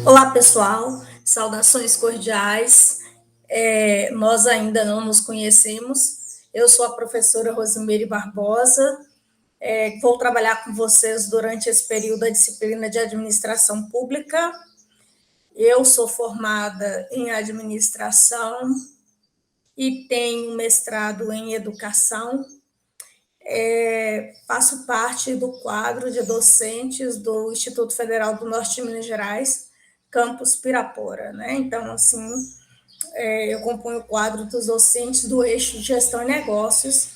Olá, pessoal, saudações cordiais. Nós ainda não nos conhecemos. Eu sou a professora Rosimeire Barbosa. Vou trabalhar com vocês durante esse período da disciplina de administração pública. Eu sou formada em administração e tenho mestrado em educação. Faço parte do quadro de docentes do Instituto Federal do Norte de Minas Gerais, campus Pirapora, né? Então, assim, eu componho o quadro dos docentes do eixo de gestão e negócios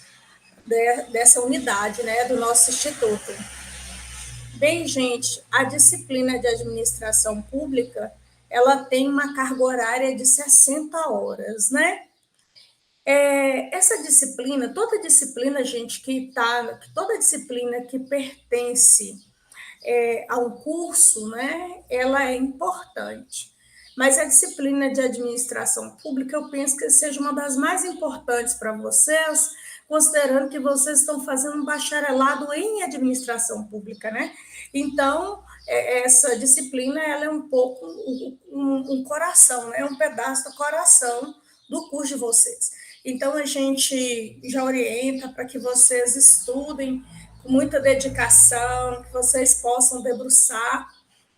dessa unidade, né, do nosso instituto. Bem, gente, a disciplina de administração pública, ela tem uma carga horária de 60 horas, né? Essa disciplina, toda disciplina, gente, toda disciplina que pertence a um curso, né, ela é importante. Mas a disciplina de administração pública, eu penso que seja uma das mais importantes para vocês, considerando que vocês estão fazendo um bacharelado em administração pública, né? Então, essa disciplina, ela é um pouco um coração, né? Um pedaço do coração do curso de vocês. Então, a gente já orienta para que vocês estudem com muita dedicação, que vocês possam debruçar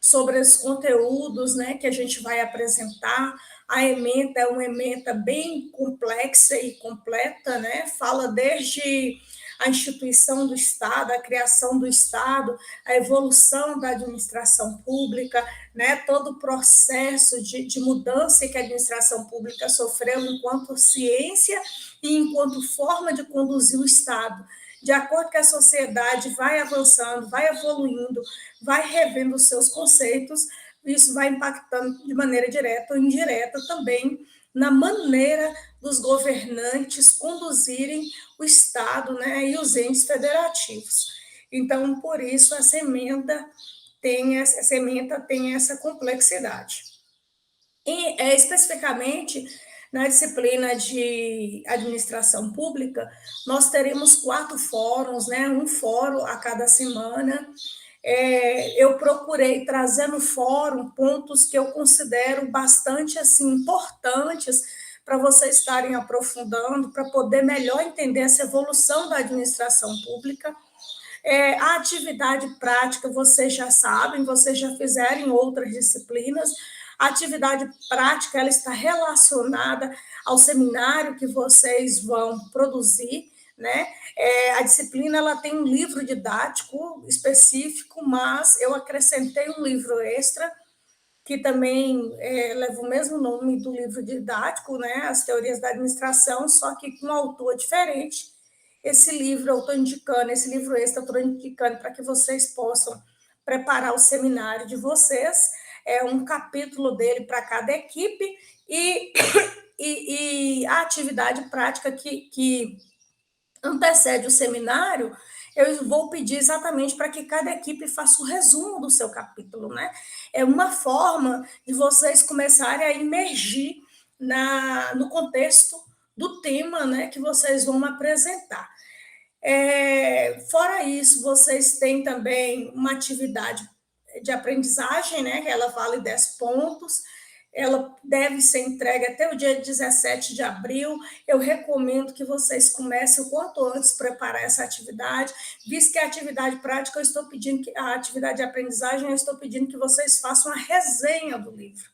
sobre os conteúdos, né, que a gente vai apresentar. A ementa é uma ementa bem complexa e completa, né? Fala desde a instituição do Estado, a criação do Estado, a evolução da administração pública, né? Todo o processo de mudança que a administração pública sofreu enquanto ciência e enquanto forma de conduzir o Estado. De acordo com a sociedade vai avançando, vai evoluindo, vai revendo os seus conceitos, isso vai impactando de maneira direta ou indireta também na maneira dos governantes conduzirem o Estado, né, e os entes federativos. Então, por isso, essa emenda tem essa complexidade. E, especificamente, na disciplina de administração pública, nós teremos 4 fóruns, né, um fórum a cada semana. Eu procurei trazer no fórum pontos que eu considero bastante assim, importantes para vocês estarem aprofundando, para poder melhor entender essa evolução da administração pública. A atividade prática, vocês já sabem, vocês já fizeram em outras disciplinas. A atividade prática, ela está relacionada ao seminário que vocês vão produzir, né? A disciplina, ela tem um livro didático específico, mas eu acrescentei um livro extra, que também leva o mesmo nome do livro didático, né? As teorias da administração, só que com um autor diferente. Esse livro eu estou indicando, esse livro extra eu estou indicando para que vocês possam preparar o seminário de vocês, um capítulo dele para cada equipe, e a atividade prática que antecede o seminário, eu vou pedir exatamente para que cada equipe faça o resumo do seu capítulo, né? É uma forma de vocês começarem a imergir no contexto do tema, né, que vocês vão apresentar. Fora isso, vocês têm também uma atividade de aprendizagem, né? Ela vale 10 pontos, ela deve ser entregue até o dia 17 de abril. Eu recomendo que vocês comecem o quanto antes a preparar essa atividade, visto que a atividade prática, eu estou pedindo que a atividade de aprendizagem, eu estou pedindo que vocês façam a resenha do livro,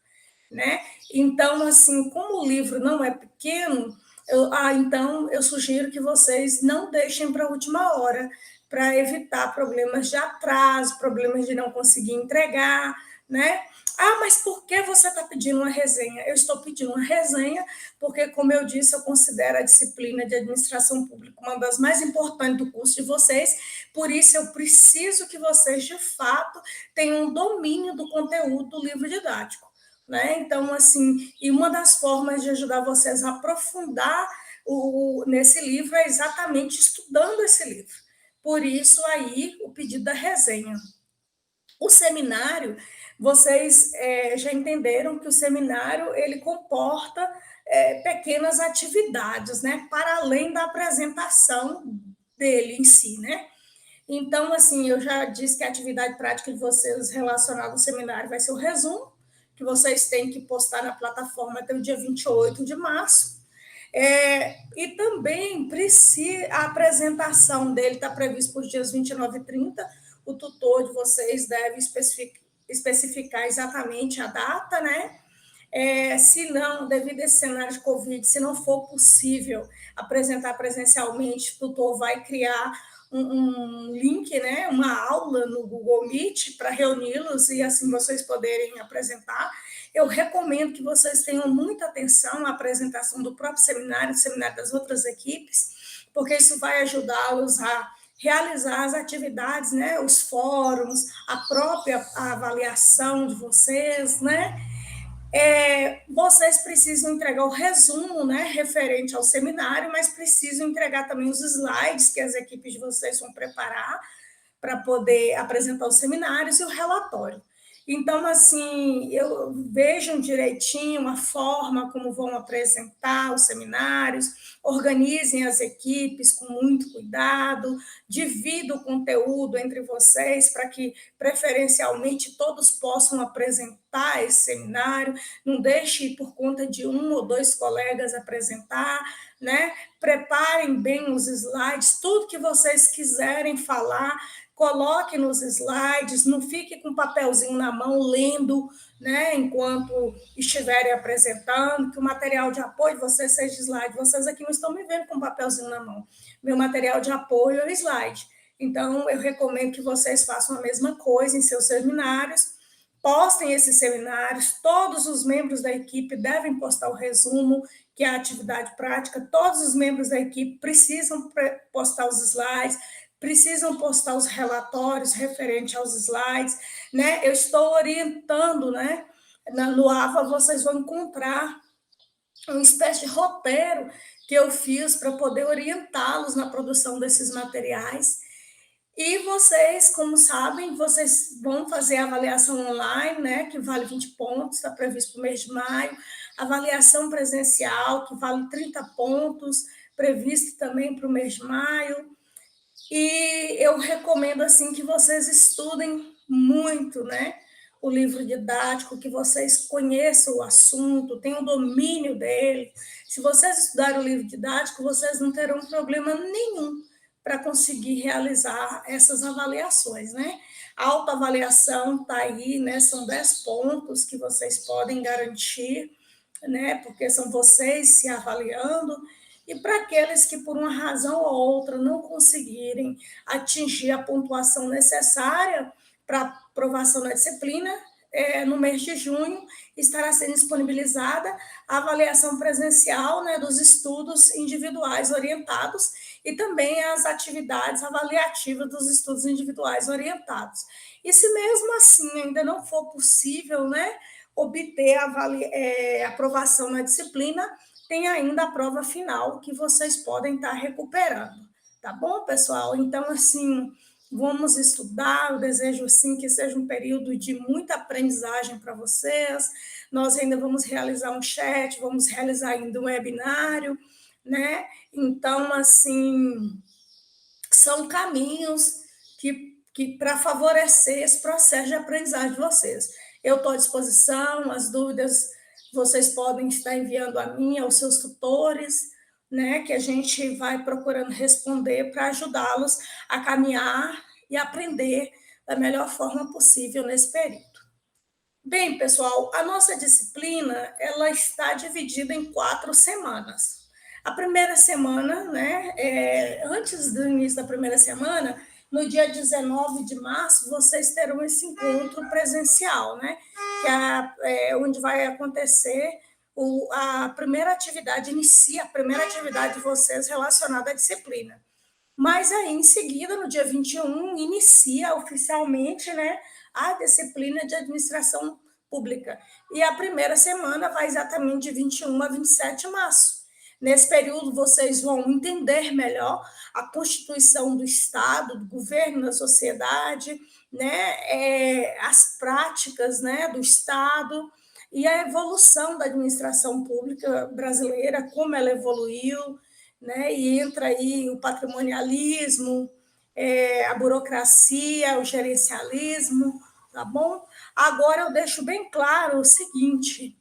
né? Então, assim, como o livro não é pequeno, então eu sugiro que vocês não deixem para a última hora, para evitar problemas de atraso, problemas de não conseguir entregar, né? Mas por que você está pedindo uma resenha? Eu estou pedindo uma resenha porque, como eu disse, eu considero a disciplina de administração pública uma das mais importantes do curso de vocês, por isso eu preciso que vocês, de fato, tenham um domínio do conteúdo do livro didático, né? Então, assim, e uma das formas de ajudar vocês a aprofundar nesse livro é exatamente estudando esse livro. Por isso, aí, o pedido da resenha. O seminário, vocês já entenderam que o seminário, ele comporta pequenas atividades, né? Para além da apresentação dele em si, né? Então, assim, eu já disse que a atividade prática de vocês relacionada ao seminário vai ser o resumo, que vocês têm que postar na plataforma até o dia 28 de março. E também a apresentação dele está prevista para os dias 29 e 30. O tutor de vocês deve especificar exatamente a data, né? Se não, devido a esse cenário de Covid, se não for possível apresentar presencialmente, o tutor vai criar um link, né, uma aula no Google Meet para reuni-los e assim vocês poderem apresentar. Eu recomendo que vocês tenham muita atenção à apresentação do próprio seminário, do seminário das outras equipes, porque isso vai ajudá-los a realizar as atividades, né, os fóruns, a própria avaliação de vocês, né? Vocês precisam entregar o resumo, né, referente ao seminário, mas precisam entregar também os slides que as equipes de vocês vão preparar para poder apresentar os seminários e o relatório. Então, assim, vejam direitinho a forma como vão apresentar os seminários, organizem as equipes com muito cuidado, dividam o conteúdo entre vocês para que, preferencialmente, todos possam apresentar esse seminário, não deixe por conta de um ou dois colegas apresentar, né? Preparem bem os slides, tudo que vocês quiserem falar, coloque nos slides, não fique com um papelzinho na mão lendo, né, enquanto estiverem apresentando, que o material de apoio de vocês seja slide. Vocês aqui não estão me vendo com um papelzinho na mão. Meu material de apoio é o slide. Então, eu recomendo que vocês façam a mesma coisa em seus seminários, postem esses seminários, todos os membros da equipe devem postar o resumo, que é a atividade prática, todos os membros da equipe precisam postar os slides, precisam postar os relatórios referentes aos slides, né? Eu estou orientando, né? No AVA vocês vão encontrar uma espécie de roteiro que eu fiz para poder orientá-los na produção desses materiais. E vocês, como sabem, vocês vão fazer a avaliação online, né? Que vale 20 pontos, está previsto para o mês de maio. Avaliação presencial, que vale 30 pontos, previsto também para o mês de maio. E eu recomendo assim que vocês estudem muito, né? O livro didático, que vocês conheçam o assunto, tenham domínio dele. Se vocês estudarem o livro didático, vocês não terão problema nenhum para conseguir realizar essas avaliações, né? A autoavaliação está aí, né? São 10 pontos que vocês podem garantir, né? Porque são vocês se avaliando. E para aqueles que, por uma razão ou outra, não conseguirem atingir a pontuação necessária para aprovação da disciplina, no mês de junho estará sendo disponibilizada a avaliação presencial, né, dos estudos individuais orientados e também as atividades avaliativas dos estudos individuais orientados. E se mesmo assim ainda não for possível, né, obter a aprovação na disciplina, tem ainda a prova final que vocês podem estar recuperando, tá bom, pessoal? Então, assim, vamos estudar, eu desejo, assim, que seja um período de muita aprendizagem para vocês, nós ainda vamos realizar um chat, vamos realizar ainda um webinário, né? Então, assim, são caminhos que para favorecer esse processo de aprendizagem de vocês. Eu estou à disposição, as dúvidas vocês podem estar enviando a mim, aos seus tutores, né, que a gente vai procurando responder para ajudá-los a caminhar e aprender da melhor forma possível nesse período. Bem, pessoal, a nossa disciplina ela está dividida em 4 semanas. A primeira semana, né, antes do início da primeira semana, no dia 19 de março, vocês terão esse encontro presencial, né, que é onde vai acontecer a primeira atividade, inicia a primeira atividade de vocês relacionada à disciplina. Mas aí, em seguida, no dia 21, inicia oficialmente, né, a disciplina de administração pública. E a primeira semana vai exatamente de 21 a 27 de março. Nesse período, vocês vão entender melhor a constituição do Estado, do governo, da sociedade, né, as práticas, né, do Estado e a evolução da administração pública brasileira, como ela evoluiu, né, e entra aí o patrimonialismo, a burocracia, o gerencialismo, tá bom? Agora eu deixo bem claro o seguinte: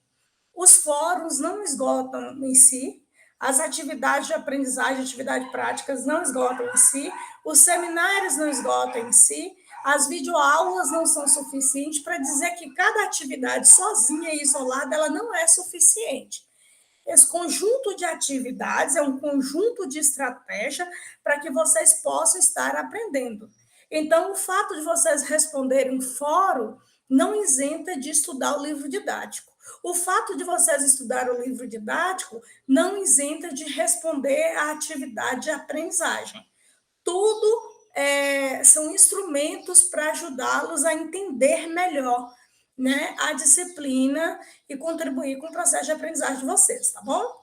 os fóruns não esgotam em si, as atividades de aprendizagem, atividades práticas não esgotam em si, os seminários não esgotam em si, as videoaulas não são suficientes para dizer que cada atividade sozinha e isolada ela não é suficiente. Esse conjunto de atividades é um conjunto de estratégia para que vocês possam estar aprendendo. Então, o fato de vocês responderem fórum não isenta de estudar o livro didático. O fato de vocês estudar o livro didático não isenta de responder à atividade de aprendizagem. Tudo são instrumentos para ajudá-los a entender melhor, né, a disciplina e contribuir com o processo de aprendizagem de vocês, tá bom?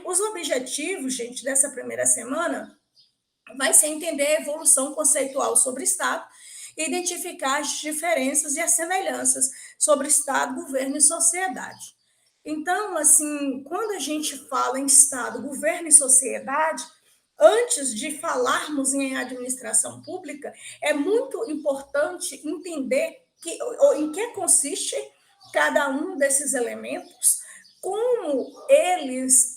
Os objetivos, gente, dessa primeira semana vai ser entender a evolução conceitual sobre Estado e identificar as diferenças e as semelhanças sobre Estado, governo e sociedade. Então, assim, quando a gente fala em Estado, governo e sociedade, antes de falarmos em administração pública, é muito importante entender em que consiste cada um desses elementos, como eles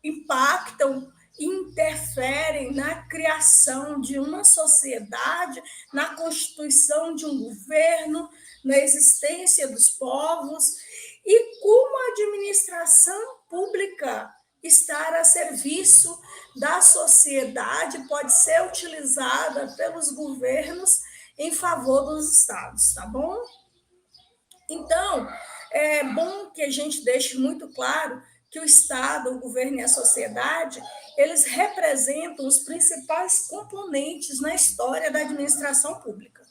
impactam, interferem na criação de uma sociedade, na constituição de um governo, na existência dos povos, e como a administração pública estar a serviço da sociedade pode ser utilizada pelos governos em favor dos estados, tá bom? Então, é bom que a gente deixe muito claro que o Estado, o governo e a sociedade, eles representam os principais componentes na história da administração pública.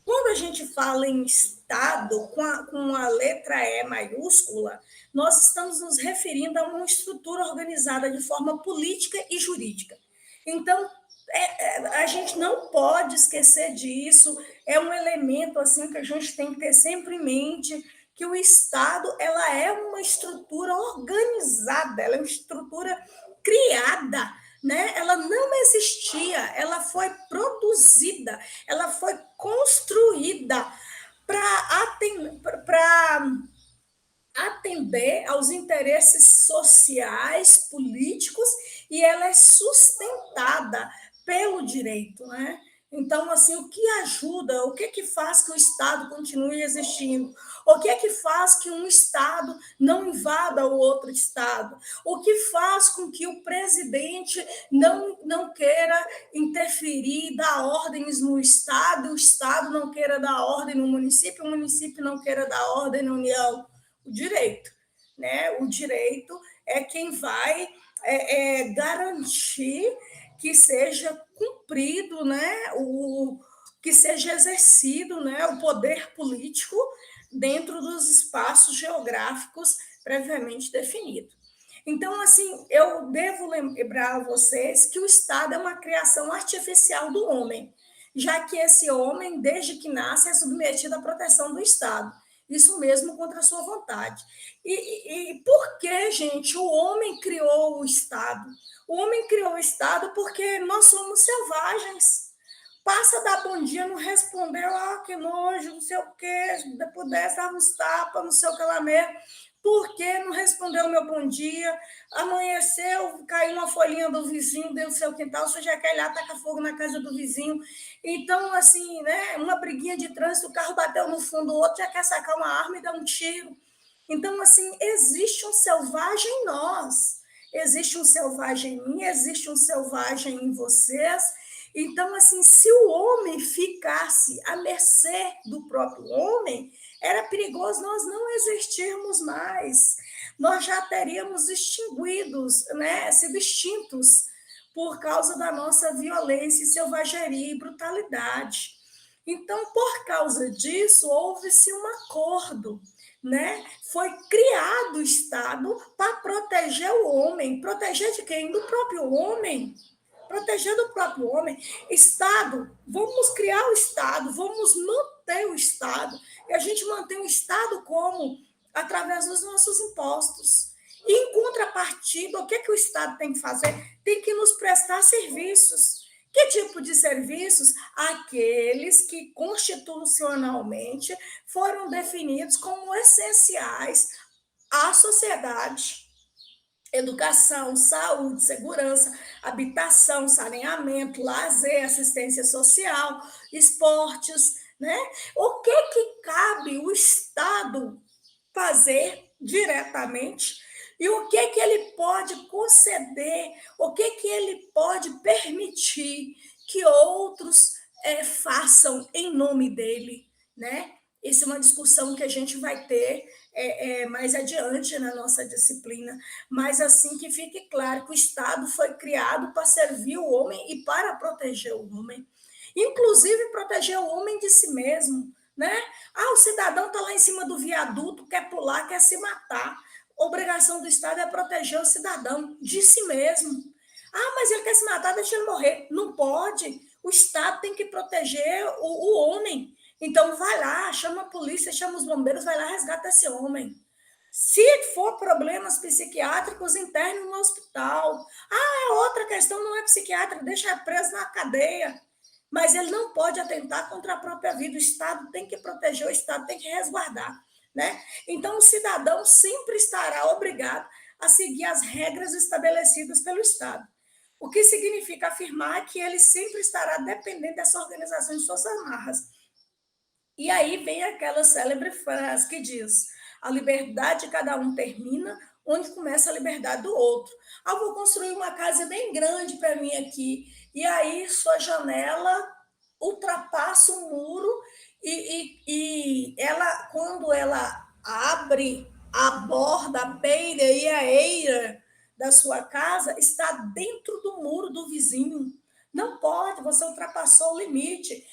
Quando a gente fala em Estado com a letra E maiúscula, nós estamos nos referindo a uma estrutura organizada de forma política e jurídica. Então, a gente não pode esquecer disso, é um elemento assim que a gente tem que ter sempre em mente, que o Estado ela é uma estrutura organizada, ela é uma estrutura criada, né? Ela não existia, ela foi produzida, ela foi construída para atender aos interesses sociais, políticos, e ela é sustentada pelo direito, né? Então, assim, o que ajuda, o que faz que o Estado continue existindo? O que faz que um Estado não invada o outro Estado? O que faz com que o presidente não queira interferir, dar ordens no Estado, o Estado não queira dar ordem no município, o município não queira dar ordem na União? O direito, né? O direito é quem vai garantir que seja cumprido, né? Que seja exercido, né? O poder político dentro dos espaços geográficos previamente definidos. Então, assim, eu devo lembrar a vocês que o Estado é uma criação artificial do homem, já que esse homem, desde que nasce, é submetido à proteção do Estado. Isso mesmo contra a sua vontade. E por que, gente, o homem criou o Estado? O homem criou o Estado porque nós somos selvagens. Passa a dar bom dia, não respondeu, que nojo, não sei o quê, depois dessa, dava uns tapas, não sei o que lá mesmo. Por que não respondeu o meu bom dia? Amanheceu, caiu uma folhinha do vizinho dentro do seu quintal, você já quer ir lá tacar fogo na casa do vizinho. Então, assim, né, uma briguinha de trânsito, o carro bateu no fundo, o outro já quer sacar uma arma e dar um tiro. Então, assim, existe um selvagem em nós, existe um selvagem em mim, existe um selvagem em vocês. Então, assim, se o homem ficasse à mercê do próprio homem, era perigoso nós não existirmos mais. Nós já teríamos extinguidos, né, sido extintos por causa da nossa violência, selvageria e brutalidade. Então, por causa disso, houve-se um acordo, né? Foi criado o Estado para proteger o homem. Proteger de quem? Do próprio homem. Proteger do próprio homem. Estado, vamos criar o Estado, vamos manter o Estado. E a gente mantém o Estado como? Através dos nossos impostos. E, em contrapartida, o que o Estado tem que fazer? Tem que nos prestar serviços. Que tipo de serviços? Aqueles que constitucionalmente foram definidos como essenciais à sociedade: educação, saúde, segurança, habitação, saneamento, lazer, assistência social, esportes, né? O que cabe o Estado fazer diretamente e o que ele pode conceder, o que ele pode permitir que outros façam em nome dele, né? Essa é uma discussão que a gente vai ter mais adiante na nossa disciplina, mas assim que fique claro que o Estado foi criado para servir o homem e para proteger o homem, inclusive proteger o homem de si mesmo, né? O cidadão está lá em cima do viaduto, quer pular, quer se matar. A obrigação do Estado é proteger o cidadão de si mesmo. Mas ele quer se matar, deixa ele morrer. Não pode. O Estado tem que proteger o homem. Então, vai lá, chama a polícia, chama os bombeiros, vai lá, resgata esse homem. Se for problemas psiquiátricos, interne no hospital. É outra questão, não é psiquiátrica, deixa preso na cadeia. Mas ele não pode atentar contra a própria vida. O Estado tem que proteger, o Estado tem que resguardar, né? Então, o cidadão sempre estará obrigado a seguir as regras estabelecidas pelo Estado. O que significa afirmar que ele sempre estará dependente dessa organização de suas amarras. E aí vem aquela célebre frase que diz: a liberdade de cada um termina onde começa a liberdade do outro. Vou construir uma casa bem grande para mim aqui, e aí sua janela ultrapassa o muro e ela, quando ela abre a borda, a beira e a eira da sua casa, está dentro do muro do vizinho. Não pode, você ultrapassou o limite.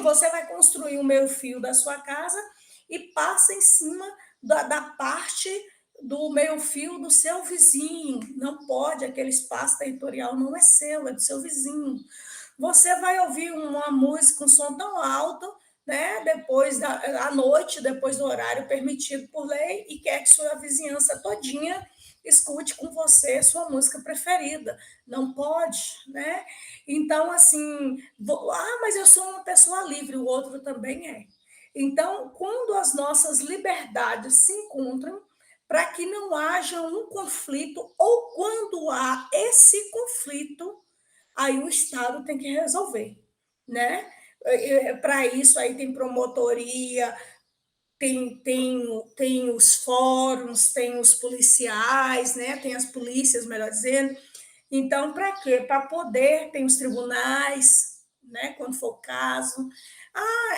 Você vai construir o meio-fio da sua casa e passa em cima da parte do meio-fio do seu vizinho. Não pode, aquele espaço territorial não é seu, é do seu vizinho. Você vai ouvir uma música, um som tão alto, né, depois à noite, depois do horário permitido por lei, e quer que sua vizinhança todinha escute com você sua música preferida. Não pode, né? Então, assim, mas eu sou uma pessoa livre, o outro também é. Então, quando as nossas liberdades se encontram, para que não haja um conflito, ou quando há esse conflito, aí o Estado tem que resolver, né? Para isso aí tem promotoria, tem os fóruns, tem os policiais, né? Tem as polícias, melhor dizendo. Então, para quê? Para poder, tem os tribunais, né? Quando for o caso.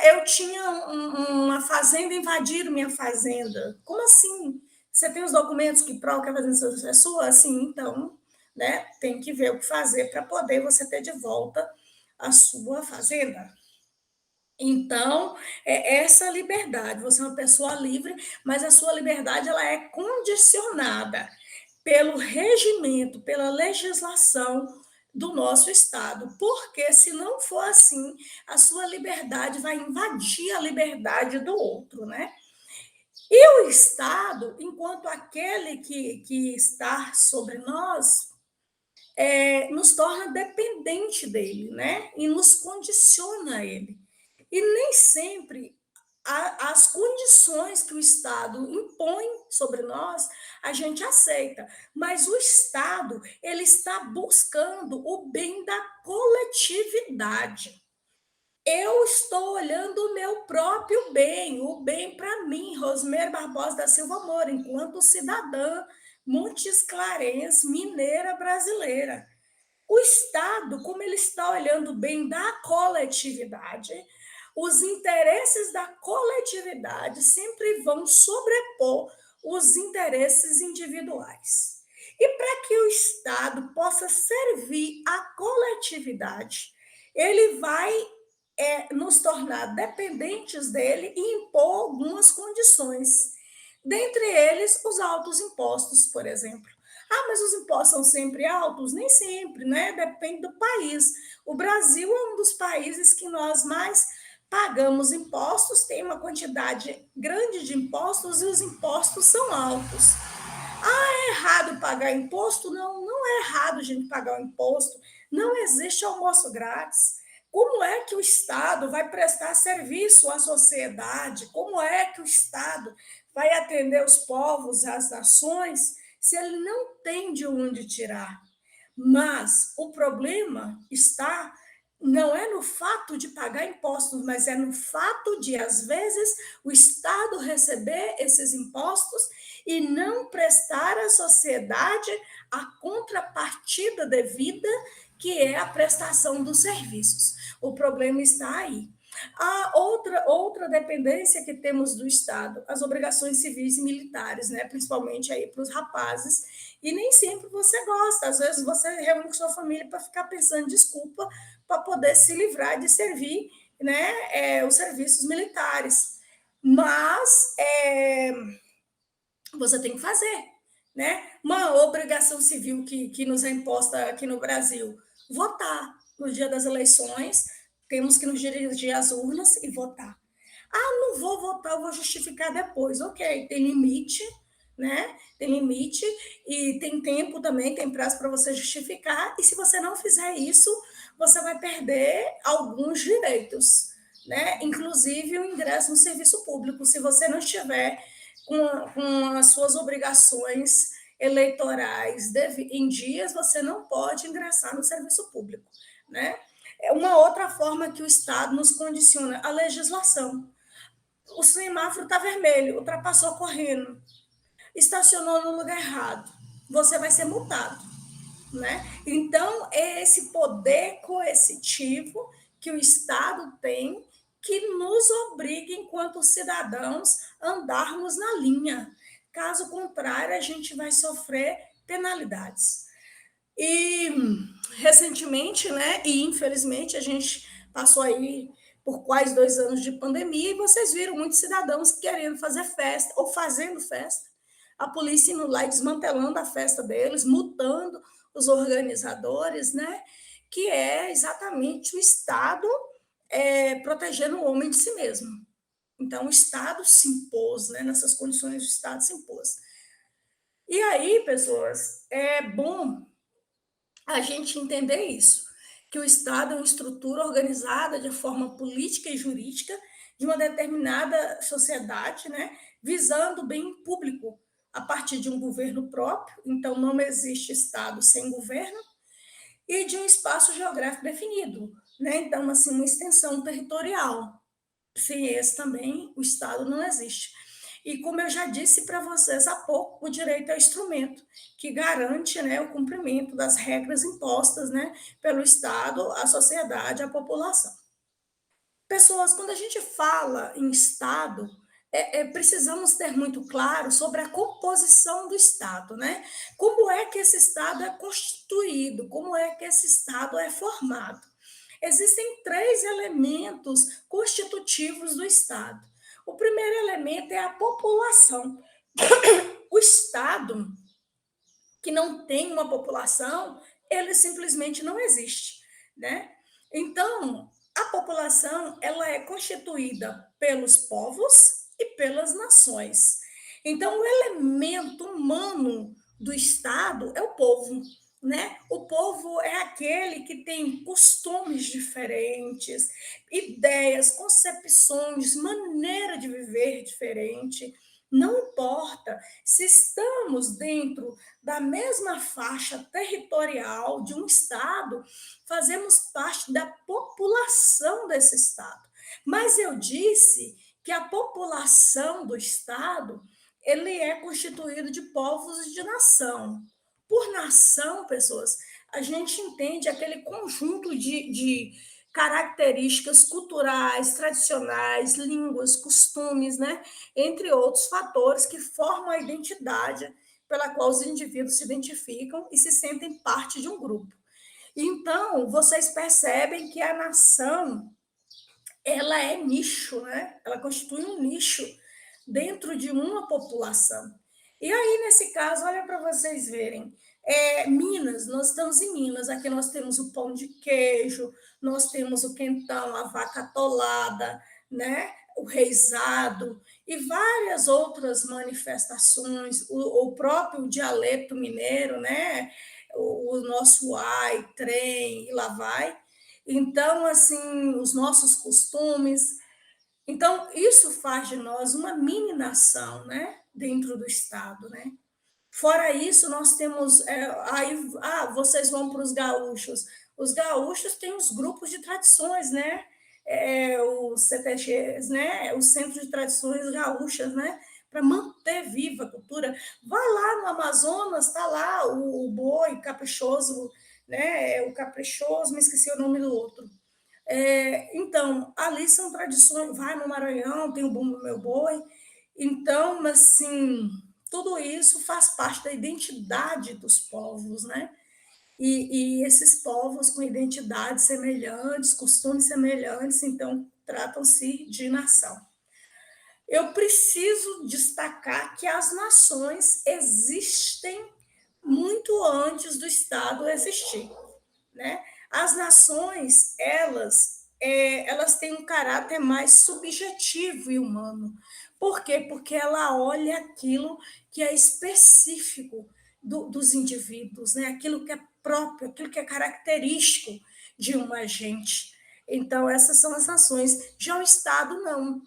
Eu tinha uma fazenda, invadiram minha fazenda. Como assim? Você tem os documentos que provam que a fazenda é sua? Assim, então, né? Tem que ver o que fazer para poder você ter de volta a sua fazenda. Então, essa liberdade, você é uma pessoa livre, mas a sua liberdade ela é condicionada pelo regimento, pela legislação do nosso Estado, porque se não for assim, a sua liberdade vai invadir a liberdade do outro, né? E o Estado, enquanto aquele que está sobre nós, nos torna dependente dele, né? E nos condiciona a ele. E nem sempre as condições que o Estado impõe sobre nós, a gente aceita. Mas o Estado, ele está buscando o bem da coletividade. Eu estou olhando o meu próprio bem, o bem para mim, Rosmer Barbosa da Silva Moura, enquanto cidadã Montes Clarence, mineira brasileira. O Estado, como ele está olhando o bem da coletividade, os interesses da coletividade sempre vão sobrepor os interesses individuais. E para que o Estado possa servir a coletividade, ele vai nos tornar dependentes dele e impor algumas condições. Dentre eles, os altos impostos, por exemplo. Mas os impostos são sempre altos? Nem sempre, né? Depende do país. O Brasil é um dos países que nós mais pagamos impostos, tem uma quantidade grande de impostos e os impostos são altos. É errado pagar imposto? Não, não é errado a gente pagar o imposto, Não existe almoço grátis. Como é que o Estado vai prestar serviço à sociedade? Como é que o Estado vai atender os povos, as nações, se ele não tem de onde tirar? Mas o problema está não é no fato de pagar impostos, mas é no fato de, às vezes, o Estado receber esses impostos e não prestar à sociedade a contrapartida devida, que é a prestação dos serviços. O problema está aí. A outra dependência que temos do Estado, as obrigações civis e militares, né? Principalmente aí para os rapazes, e nem sempre você gosta, às vezes você reúne com sua família para ficar pensando desculpa para poder se livrar de servir, né, os serviços militares. Mas você tem que fazer, né? Uma obrigação civil que nos é imposta aqui no Brasil, votar no dia das eleições, temos que nos dirigir às urnas e votar. Ah, não vou votar, eu vou justificar depois. Ok, tem limite, né? Tem limite e tem tempo também, tem prazo para você justificar. E se você não fizer isso, você vai perder alguns direitos, né? Inclusive o ingresso no serviço público. Se você não estiver com as suas obrigações eleitorais em dias, você não pode ingressar no serviço público, né? É uma outra forma que o Estado nos condiciona, a legislação. O semáforo está vermelho, ultrapassou correndo, estacionou no lugar errado, você vai ser multado, né? Então, é esse poder coercitivo que o Estado tem que nos obriga, enquanto cidadãos, a andarmos na linha. Caso contrário, a gente vai sofrer penalidades. E recentemente, né, e infelizmente, a gente passou aí por quase 2 anos de pandemia e vocês viram muitos cidadãos querendo fazer festa ou fazendo festa, a polícia indo lá e desmantelando a festa deles, multando os organizadores, né, que é exatamente o Estado protegendo o homem de si mesmo. Então, o Estado se impôs, né, nessas condições, o Estado se impôs. E aí, pessoas, é bom a gente entender isso, que o Estado é uma estrutura organizada de forma política e jurídica de uma determinada sociedade, né, visando o bem público a partir de um governo próprio, então não existe Estado sem governo, e de um espaço geográfico definido, né, então, assim, uma extensão territorial. Sem esse também, o Estado não existe. E como eu já disse para vocês há pouco, o direito é o instrumento que garante, né, o cumprimento das regras impostas, né, pelo Estado, à sociedade, à população. Pessoas, quando a gente fala em Estado, precisamos ter muito claro sobre a composição do Estado, né? Como é que esse Estado é constituído, como é que esse Estado é formado. Existem 3 elementos constitutivos do Estado. O primeiro elemento é a população. O Estado que não tem uma população, ele simplesmente não existe, né? Então, a população ela é constituída pelos povos e pelas nações. Então, o elemento humano do Estado é o povo, né? O povo é aquele que tem costumes diferentes, ideias, concepções, maneira de viver diferente. Não importa se estamos dentro da mesma faixa territorial de um estado, fazemos parte da população desse estado. Mas eu disse que a população do estado ele é constituído de povos e de nação. Por nação, pessoas, a gente entende aquele conjunto de características culturais, tradicionais, línguas, costumes, né? Entre outros fatores que formam a identidade pela qual os indivíduos se identificam e se sentem parte de um grupo. Então, vocês percebem que a nação ela é nicho, né? Ela constitui um nicho dentro de uma população. E aí, nesse caso, olha para vocês verem, Minas, nós estamos em Minas, aqui nós temos o pão de queijo, nós temos o quentão, a vaca atolada, né? O reisado e várias outras manifestações, o próprio dialeto mineiro, né? o nosso ai, trem, e lá vai. Então, assim, os nossos costumes. Então, isso faz de nós uma mini nação, né? Dentro do Estado, né? Fora isso, nós temos. Vocês vão para os gaúchos. Os gaúchos têm os grupos de tradições, né? Os CTGs, né? Os Centros de Tradições Gaúchas, né? Para manter viva a cultura. Vai lá no Amazonas, está lá o boi caprichoso, né? O caprichoso, me esqueci o nome do outro. Então, ali são tradições. Vai no Maranhão, tem o Bumbo Meu Boi. Então, assim, tudo isso faz parte da identidade dos povos, né? E esses povos com identidades semelhantes, costumes semelhantes, então tratam-se de nação. Eu preciso destacar que as nações existem muito antes do Estado existir, né? As nações, elas têm um caráter mais subjetivo e humano. Por quê? Porque ela olha aquilo que é específico dos indivíduos, né? Aquilo que é próprio, aquilo que é característico de uma gente. Então, essas são as nações. Já o Estado, não.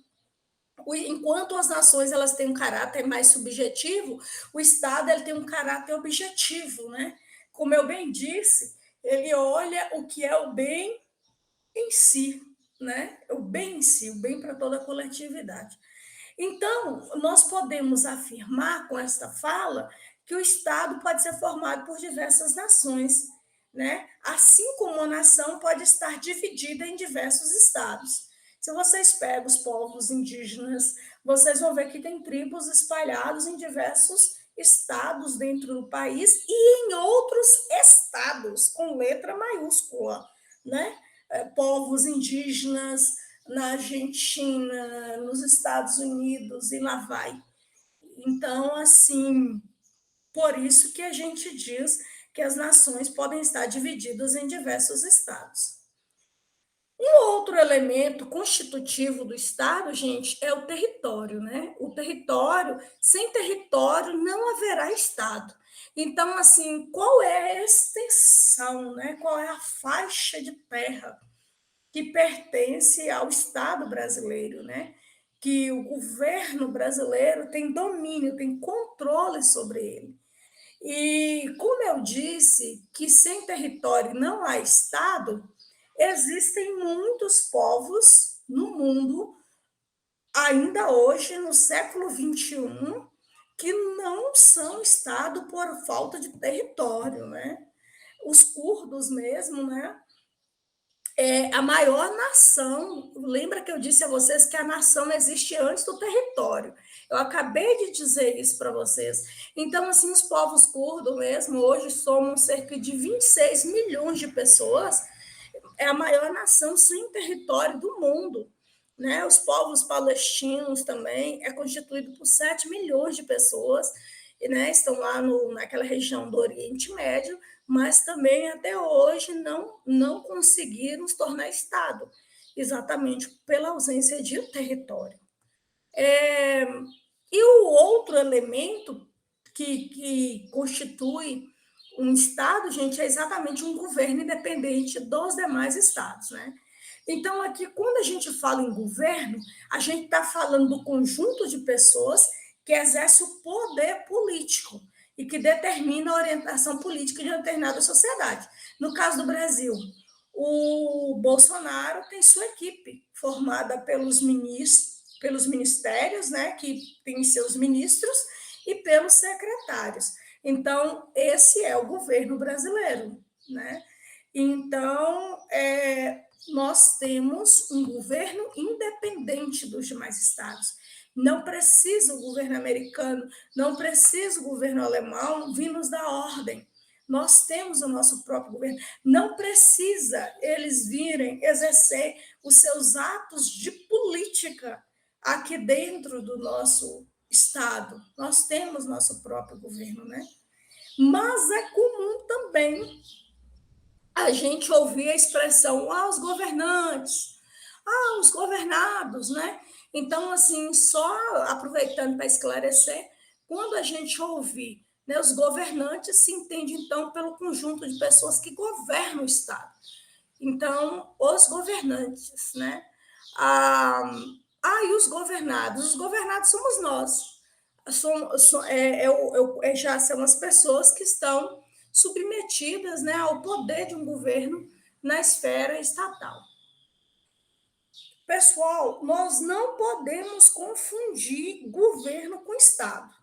Enquanto as nações elas têm um caráter mais subjetivo, o Estado ele tem um caráter objetivo, né? Como eu bem disse, ele olha o que é o bem em si, né? O bem em si, o bem para toda a coletividade. Então, nós podemos afirmar com esta fala que o Estado pode ser formado por diversas nações, né? Assim como a nação pode estar dividida em diversos estados. Se vocês pegam os povos indígenas, vocês vão ver que tem tribos espalhados em diversos estados dentro do país e em outros estados, com letra maiúscula, né? Povos indígenas na Argentina, nos Estados Unidos e lá vai. Então, assim, por isso que a gente diz que as nações podem estar divididas em diversos estados. Um outro elemento constitutivo do Estado, gente, é o território, né? O território, sem território não haverá Estado. Então, assim, qual é a extensão, né? Qual é a faixa de terra que pertence ao Estado brasileiro, né? Que o governo brasileiro tem domínio, tem controle sobre ele. E, como eu disse, que sem território não há Estado, existem muitos povos no mundo, ainda hoje, no século XXI, que não são Estado por falta de território, né? Os curdos mesmo, né? A maior nação. Lembra que eu disse a vocês que a nação existe antes do território? Eu acabei de dizer isso para vocês. Então, assim, os povos curdos mesmo, hoje somos cerca de 26 milhões de pessoas, é a maior nação sem território do mundo. Né? Os povos palestinos também é constituído por 7 milhões de pessoas, e, né, estão lá naquela região do Oriente Médio, mas também até hoje não conseguiram se tornar Estado, exatamente pela ausência de território. E o outro elemento que constitui um Estado, gente, é exatamente um governo independente dos demais Estados, né? Então, aqui, quando a gente fala em governo, a gente está falando do conjunto de pessoas que exerce o poder político e que determina a orientação política de uma determinada sociedade. No caso do Brasil, o Bolsonaro tem sua equipe, formada pelos ministérios, né, que tem seus ministros, e pelos secretários. Então, esse é o governo brasileiro, né? Então, nós temos um governo independente dos demais estados. Não precisa o governo americano, não precisa o governo alemão vir nos dar ordem. Nós temos o nosso próprio governo. Não precisa eles virem exercer os seus atos de política aqui dentro do nosso estado. Nós temos nosso próprio governo, né? Mas é comum também a gente ouvir a expressão os governantes, os governados, né? Então, assim, só aproveitando para esclarecer, quando a gente ouvir né? Os governantes se entendem, então, pelo conjunto de pessoas que governam o Estado. Então, os governantes, né? E os governados? Os governados somos nós. Já são as pessoas que estão submetidas, né, ao poder de um governo na esfera estatal. Pessoal, nós não podemos confundir governo com Estado.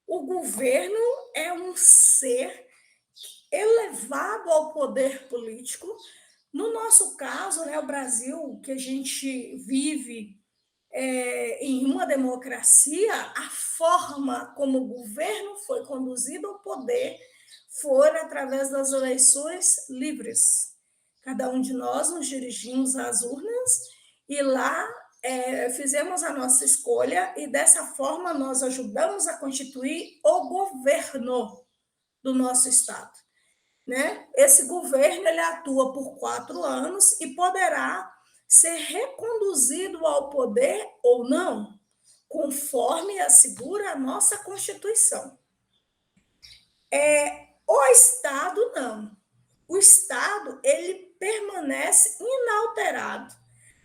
O governo é um ser elevado ao poder político. No nosso caso, né, o Brasil, que a gente vive em uma democracia, a forma como o governo foi conduzido ao poder foi através das eleições livres. Cada um de nós nos dirigimos às urnas e lá fizemos a nossa escolha e dessa forma nós ajudamos a constituir o governo do nosso Estado. Né? Esse governo ele atua por 4 anos e poderá ser reconduzido ao poder ou não, conforme assegura a nossa Constituição. O Estado não. O Estado ele permanece inalterado,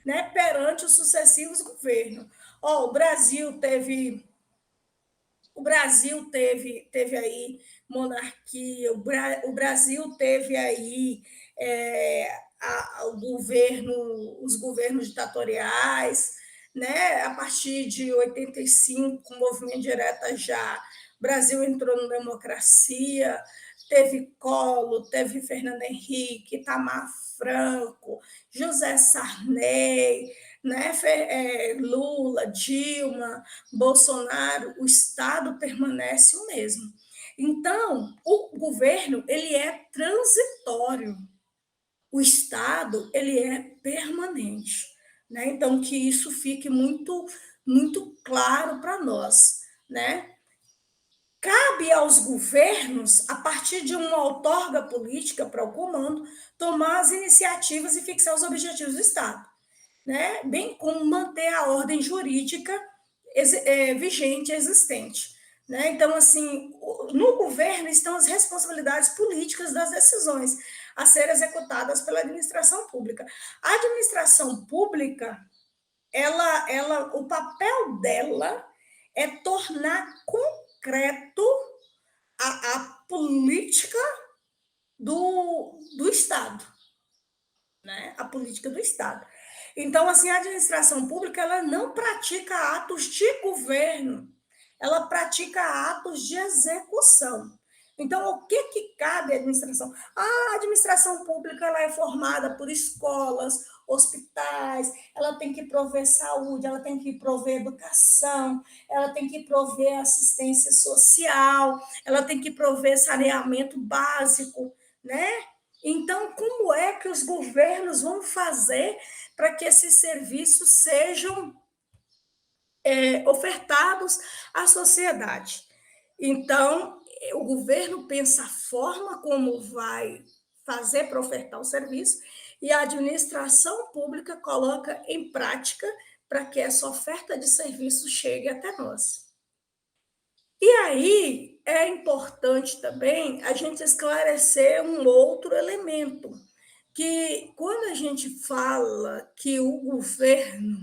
né, perante os sucessivos governos. O Brasil teve aí monarquia, o Brasil teve aí os governos ditatoriais, né? A partir de 85, com o movimento direta já, o Brasil entrou na democracia, teve Collor, teve Fernando Henrique, Itamar Franco, José Sarney, né? Lula, Dilma, Bolsonaro, o Estado permanece o mesmo. Então, o governo ele é transitório, o Estado ele é permanente, né? Então que isso fique muito claro para nós, né? Cabe aos governos, a partir de uma outorga política para o comando, tomar as iniciativas e fixar os objetivos do Estado, né? Bem como manter a ordem jurídica vigente, existente. Né? Então, assim, no governo estão as responsabilidades políticas das decisões a serem executadas pela administração pública. A administração pública, o papel dela é tornar concreto a política do Estado, né? A política do Estado. Então, assim, a administração pública ela não pratica atos de governo, ela pratica atos de execução. Então, o que cabe à administração? A administração pública ela é formada por escolas, hospitais, ela tem que prover saúde, ela tem que prover educação, ela tem que prover assistência social, ela tem que prover saneamento básico, né? Então, como é que os governos vão fazer para que esses serviços sejam ofertados à sociedade? Então, o governo pensa a forma como vai fazer para ofertar o serviço e a administração pública coloca em prática para que essa oferta de serviço chegue até nós. E aí é importante também a gente esclarecer um outro elemento, que quando a gente fala que o governo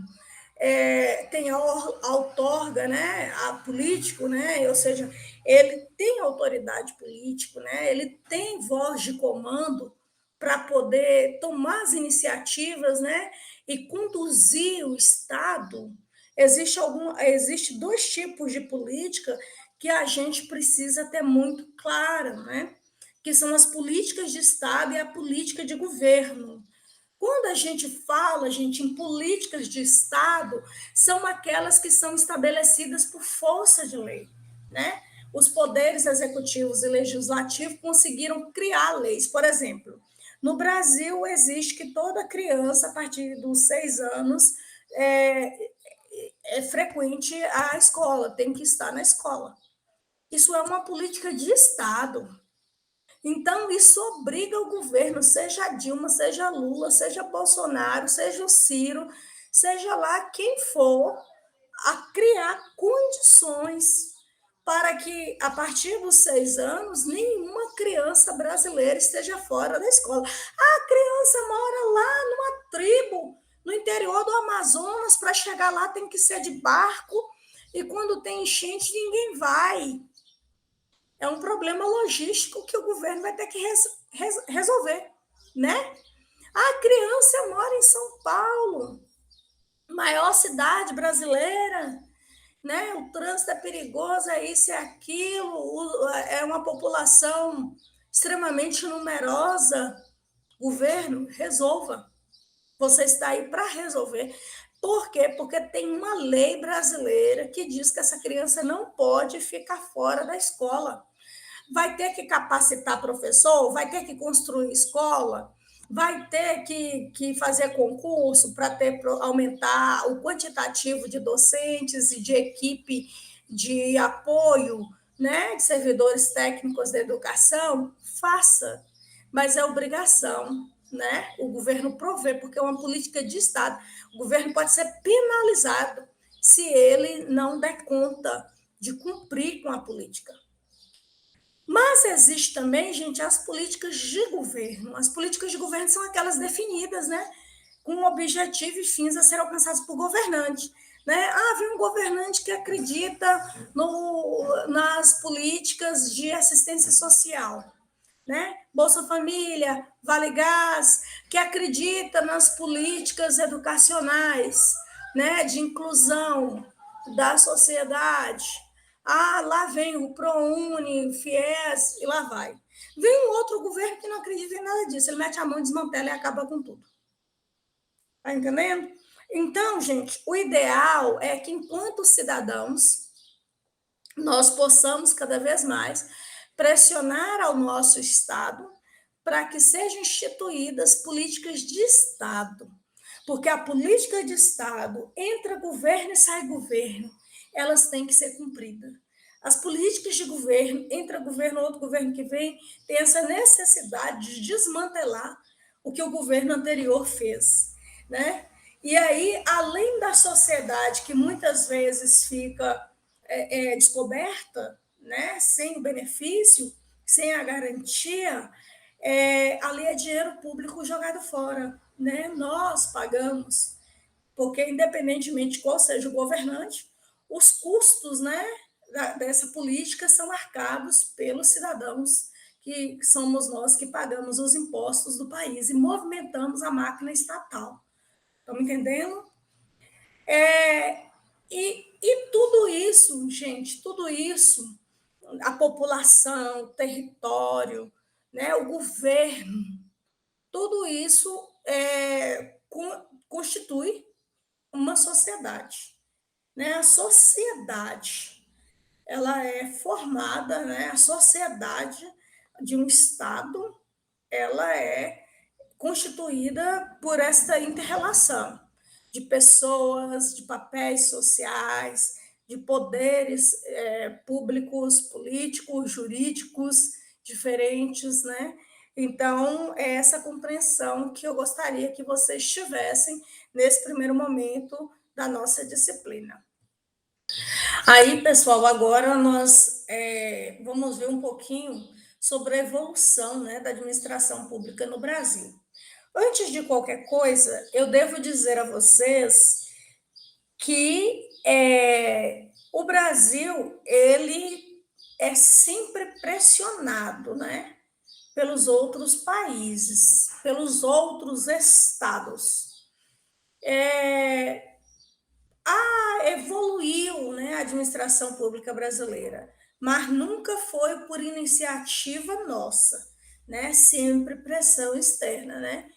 tem a outorga, né, a político, né, ou seja, ele tem autoridade política, né, ele tem voz de comando para poder tomar as iniciativas, né, e conduzir o Estado. Existe 2 tipos de política que a gente precisa ter muito clara, né, que são as políticas de Estado e a política de governo. Quando a gente fala, gente, em políticas de Estado, são aquelas que são estabelecidas por força de lei, né? Os poderes executivos e legislativos conseguiram criar leis. Por exemplo, no Brasil existe que toda criança, a partir dos 6 anos, frequente a escola, tem que estar na escola. Isso é uma política de Estado. Então, isso obriga o governo, seja a Dilma, seja a Lula, seja Bolsonaro, seja o Ciro, seja lá quem for, a criar condições para que, a partir dos 6 anos, nenhuma criança brasileira esteja fora da escola. A criança mora lá numa tribo, no interior do Amazonas, para chegar lá tem que ser de barco, e quando tem enchente, ninguém vai. É um problema logístico que o governo vai ter que resolver, né? A criança mora em São Paulo, maior cidade brasileira, né? O trânsito é perigoso, é isso, é aquilo, é uma população extremamente numerosa. Governo, resolva. Você está aí para resolver. Por quê? Porque tem uma lei brasileira que diz que essa criança não pode ficar fora da escola. Vai ter que capacitar professor, vai ter que construir escola, vai ter que fazer concurso para aumentar o quantitativo de docentes e de equipe de apoio, né, de servidores técnicos da educação, faça, mas é obrigação, né? O governo provê, porque é uma política de Estado. O governo pode ser penalizado se ele não der conta de cumprir com a política. Mas existe também, gente, as políticas de governo. As políticas de governo são aquelas definidas, né? Com objetivo e fins a serem alcançados por governante. Né? Vem um governante que acredita nas políticas de assistência social, né? Bolsa Família, Vale Gás, que acredita nas políticas educacionais, né? De inclusão da sociedade. Lá vem o ProUni, o FIES, e lá vai. Vem um outro governo que não acredita em nada disso. Ele mete a mão, desmantela e acaba com tudo. Tá entendendo? Então, gente, o ideal é que, enquanto cidadãos, nós possamos cada vez mais pressionar ao nosso Estado para que sejam instituídas políticas de Estado. Porque a política de Estado, entra governo e sai governo, elas têm que ser cumpridas. As políticas de governo, entra governo, outro governo que vem, tem essa necessidade de desmantelar o que o governo anterior fez, né? E aí, além da sociedade que muitas vezes fica descoberta, né, sem o benefício, sem a garantia, ali é dinheiro público jogado fora, né? Nós pagamos, porque independentemente de qual seja o governante, os custos, né, dessa política são arcados pelos cidadãos, que somos nós que pagamos os impostos do país e movimentamos a máquina estatal. Estão entendendo? E tudo isso, gente, tudo isso, a população, o território, né, o governo, tudo isso constitui uma sociedade. Né? A sociedade, ela é formada, né? A sociedade de um Estado, ela é constituída por esta inter-relação de pessoas, de papéis sociais, de poderes públicos, políticos, jurídicos diferentes, né? Então, é essa compreensão que eu gostaria que vocês tivessem nesse primeiro momento da nossa disciplina. Aí, pessoal, agora nós vamos ver um pouquinho sobre a evolução, né, da administração pública no Brasil. Antes de qualquer coisa, eu devo dizer a vocês que o Brasil ele é sempre pressionado, né, pelos outros países, pelos outros estados. Evoluiu, né, a administração pública brasileira, mas nunca foi por iniciativa nossa, né? Sempre pressão externa, né?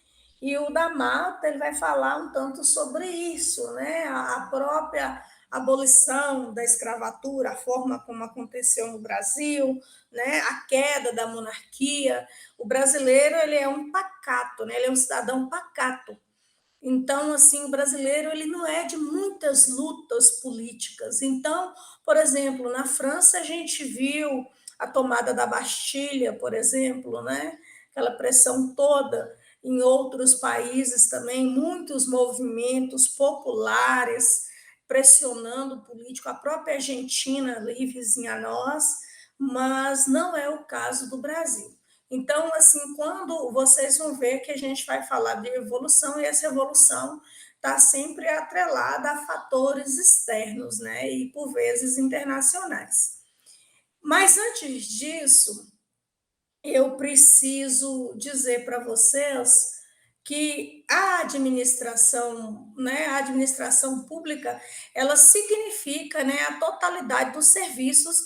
E o da Mata ele vai falar um tanto sobre isso, né? A própria abolição da escravatura, a forma como aconteceu no Brasil, né? A queda da monarquia. O brasileiro ele é um pacato, né? Ele é um cidadão pacato. Então, assim, o brasileiro ele não é de muitas lutas políticas. Então, por exemplo, na França a gente viu a tomada da Bastilha, por exemplo, né? Aquela pressão toda. Em outros países também, muitos movimentos populares pressionando o político, a própria Argentina, ali vizinha a nós, mas não é o caso do Brasil. Então, assim, quando vocês vão ver que a gente vai falar de evolução, e essa evolução está sempre atrelada a fatores externos, né, e por vezes internacionais. Mas antes disso, eu preciso dizer para vocês que a administração pública, ela significa, né, a totalidade dos serviços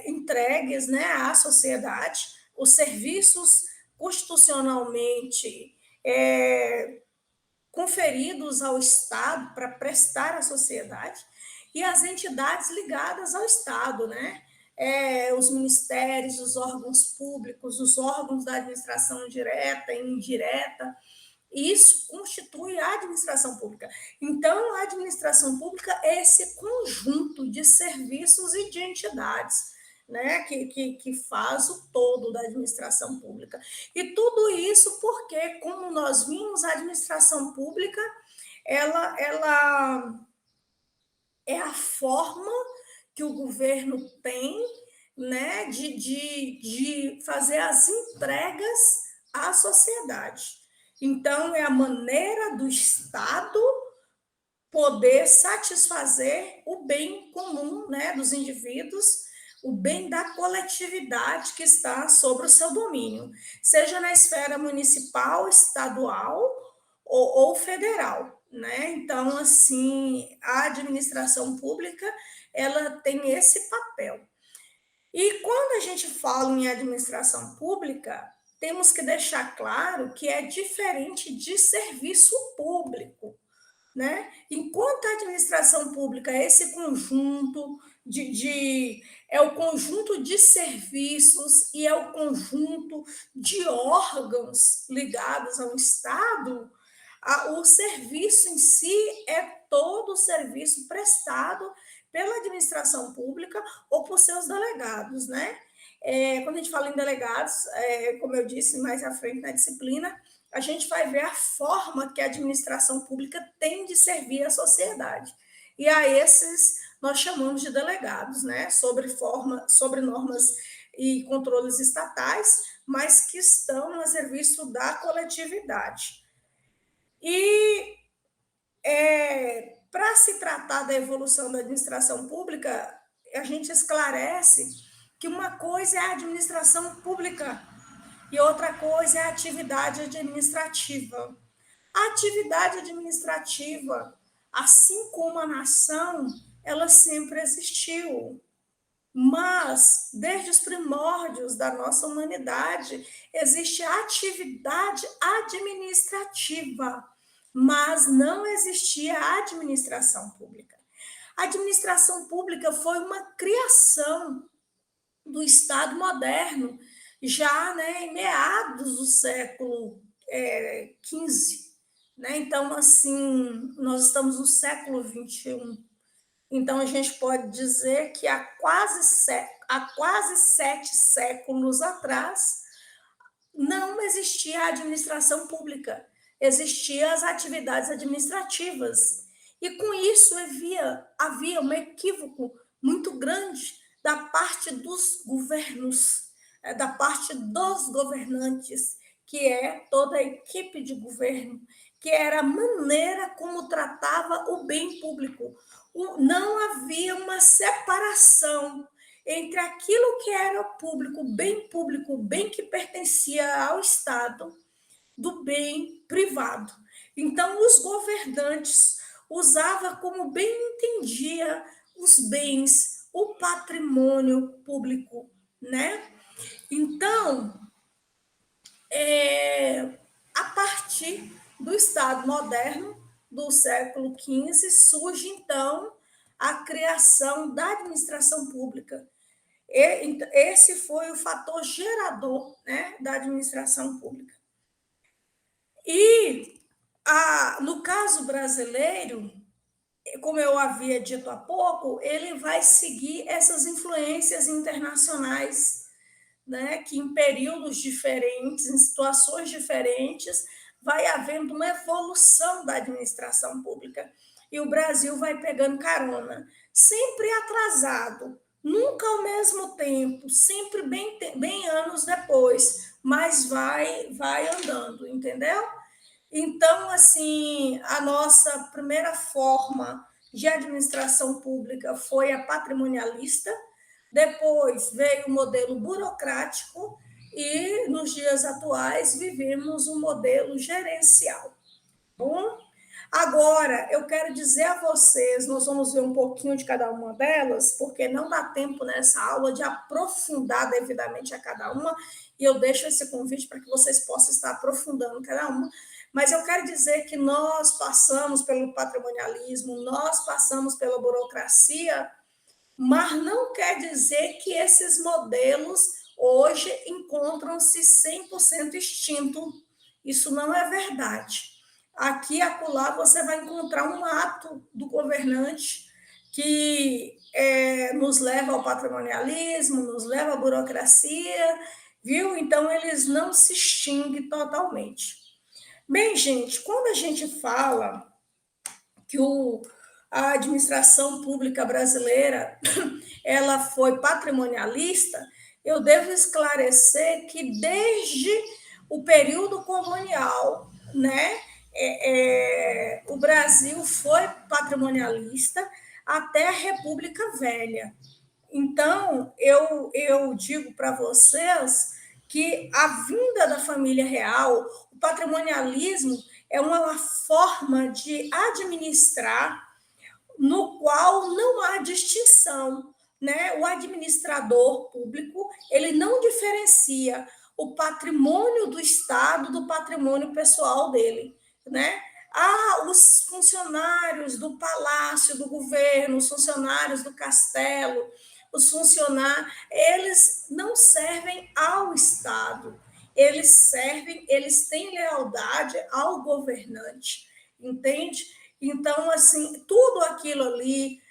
entregues, né, à sociedade, os serviços constitucionalmente conferidos ao Estado para prestar à sociedade e as entidades ligadas ao Estado, né? Os ministérios, os órgãos públicos, os órgãos da administração direta e indireta, isso constitui a administração pública. Então, a administração pública é esse conjunto de serviços e de entidades, né, que faz o todo da administração pública. E tudo isso porque, como nós vimos, a administração pública ela é a forma que o governo tem, né, de fazer as entregas à sociedade. Então, é a maneira do Estado poder satisfazer o bem comum, né, dos indivíduos, o bem da coletividade que está sobre o seu domínio, seja na esfera municipal, estadual ou federal, né? Então, assim, a administração pública, ela tem esse papel. E quando a gente fala em administração pública, temos que deixar claro que é diferente de serviço público, né? Enquanto a administração pública é esse conjunto é o conjunto de serviços e é o conjunto de órgãos ligados ao Estado, o serviço em si é todo o serviço prestado pela administração pública ou por seus delegados, né? Quando a gente fala em delegados, como eu disse mais à frente na disciplina, a gente vai ver a forma que a administração pública tem de servir a sociedade. E a esses nós chamamos de delegados, né? Sobre normas e controles estatais, mas que estão a serviço da coletividade. E para se tratar da evolução da administração pública, a gente esclarece que uma coisa é a administração pública e outra coisa é a atividade administrativa. A atividade administrativa, assim como a nação, ela sempre existiu. Mas, desde os primórdios da nossa humanidade, existe a atividade administrativa, mas não existia a administração pública. A administração pública foi uma criação do Estado moderno, já, né, em meados do século XV. Né? Então, assim, nós estamos no século XXI. Então, a gente pode dizer que há quase 7 séculos atrás, não existia a administração pública, existiam as atividades administrativas. E com isso havia um equívoco muito grande da parte dos governos, da parte dos governantes, que é toda a equipe de governo, que era a maneira como tratava o bem público. Não havia uma separação entre aquilo que era público, o bem que pertencia ao Estado, do bem privado. Então, os governantes usavam como bem entendia os bens, o patrimônio público, né? Então, a partir do Estado moderno, do século XV, surge, então, a criação da administração pública. Esse foi o fator gerador, né, da administração pública. E, no caso brasileiro, como eu havia dito há pouco, ele vai seguir essas influências internacionais, né, que em períodos diferentes, em situações diferentes, vai havendo uma evolução da administração pública. e o Brasil vai pegando carona, sempre atrasado, nunca ao mesmo tempo, sempre bem anos depois, mas vai andando, entendeu? Então, assim, a nossa primeira forma de administração pública foi a patrimonialista, depois veio o modelo burocrático e, nos dias atuais, vivemos um modelo gerencial. Bom, agora eu quero dizer a vocês, nós vamos ver um pouquinho de cada uma delas, porque não dá tempo nessa aula de aprofundar devidamente a cada uma, e eu deixo esse convite para que vocês possam estar aprofundando cada uma. Mas eu quero dizer que nós passamos pelo patrimonialismo, nós passamos pela burocracia, mas não quer dizer que esses modelos hoje encontram-se 100% extintos. Isso não é verdade. Aqui e acolá você vai encontrar um ato do governante que nos leva ao patrimonialismo, nos leva à burocracia, viu? Então, eles não se extinguem totalmente. Bem, gente, quando a gente fala que a administração pública brasileira ela foi patrimonialista, eu devo esclarecer que desde o período colonial, né, o Brasil foi patrimonialista até a República Velha. Então, eu digo para vocês que a vinda da família real, o patrimonialismo, é uma forma de administrar no qual não há distinção, né? O administrador público, ele não diferencia o patrimônio do Estado do patrimônio pessoal dele, né? Os funcionários do palácio do governo, os funcionários do castelo, os funcionários, eles não servem ao Estado, eles têm lealdade ao governante, entende? Então, assim, tudo aquilo ali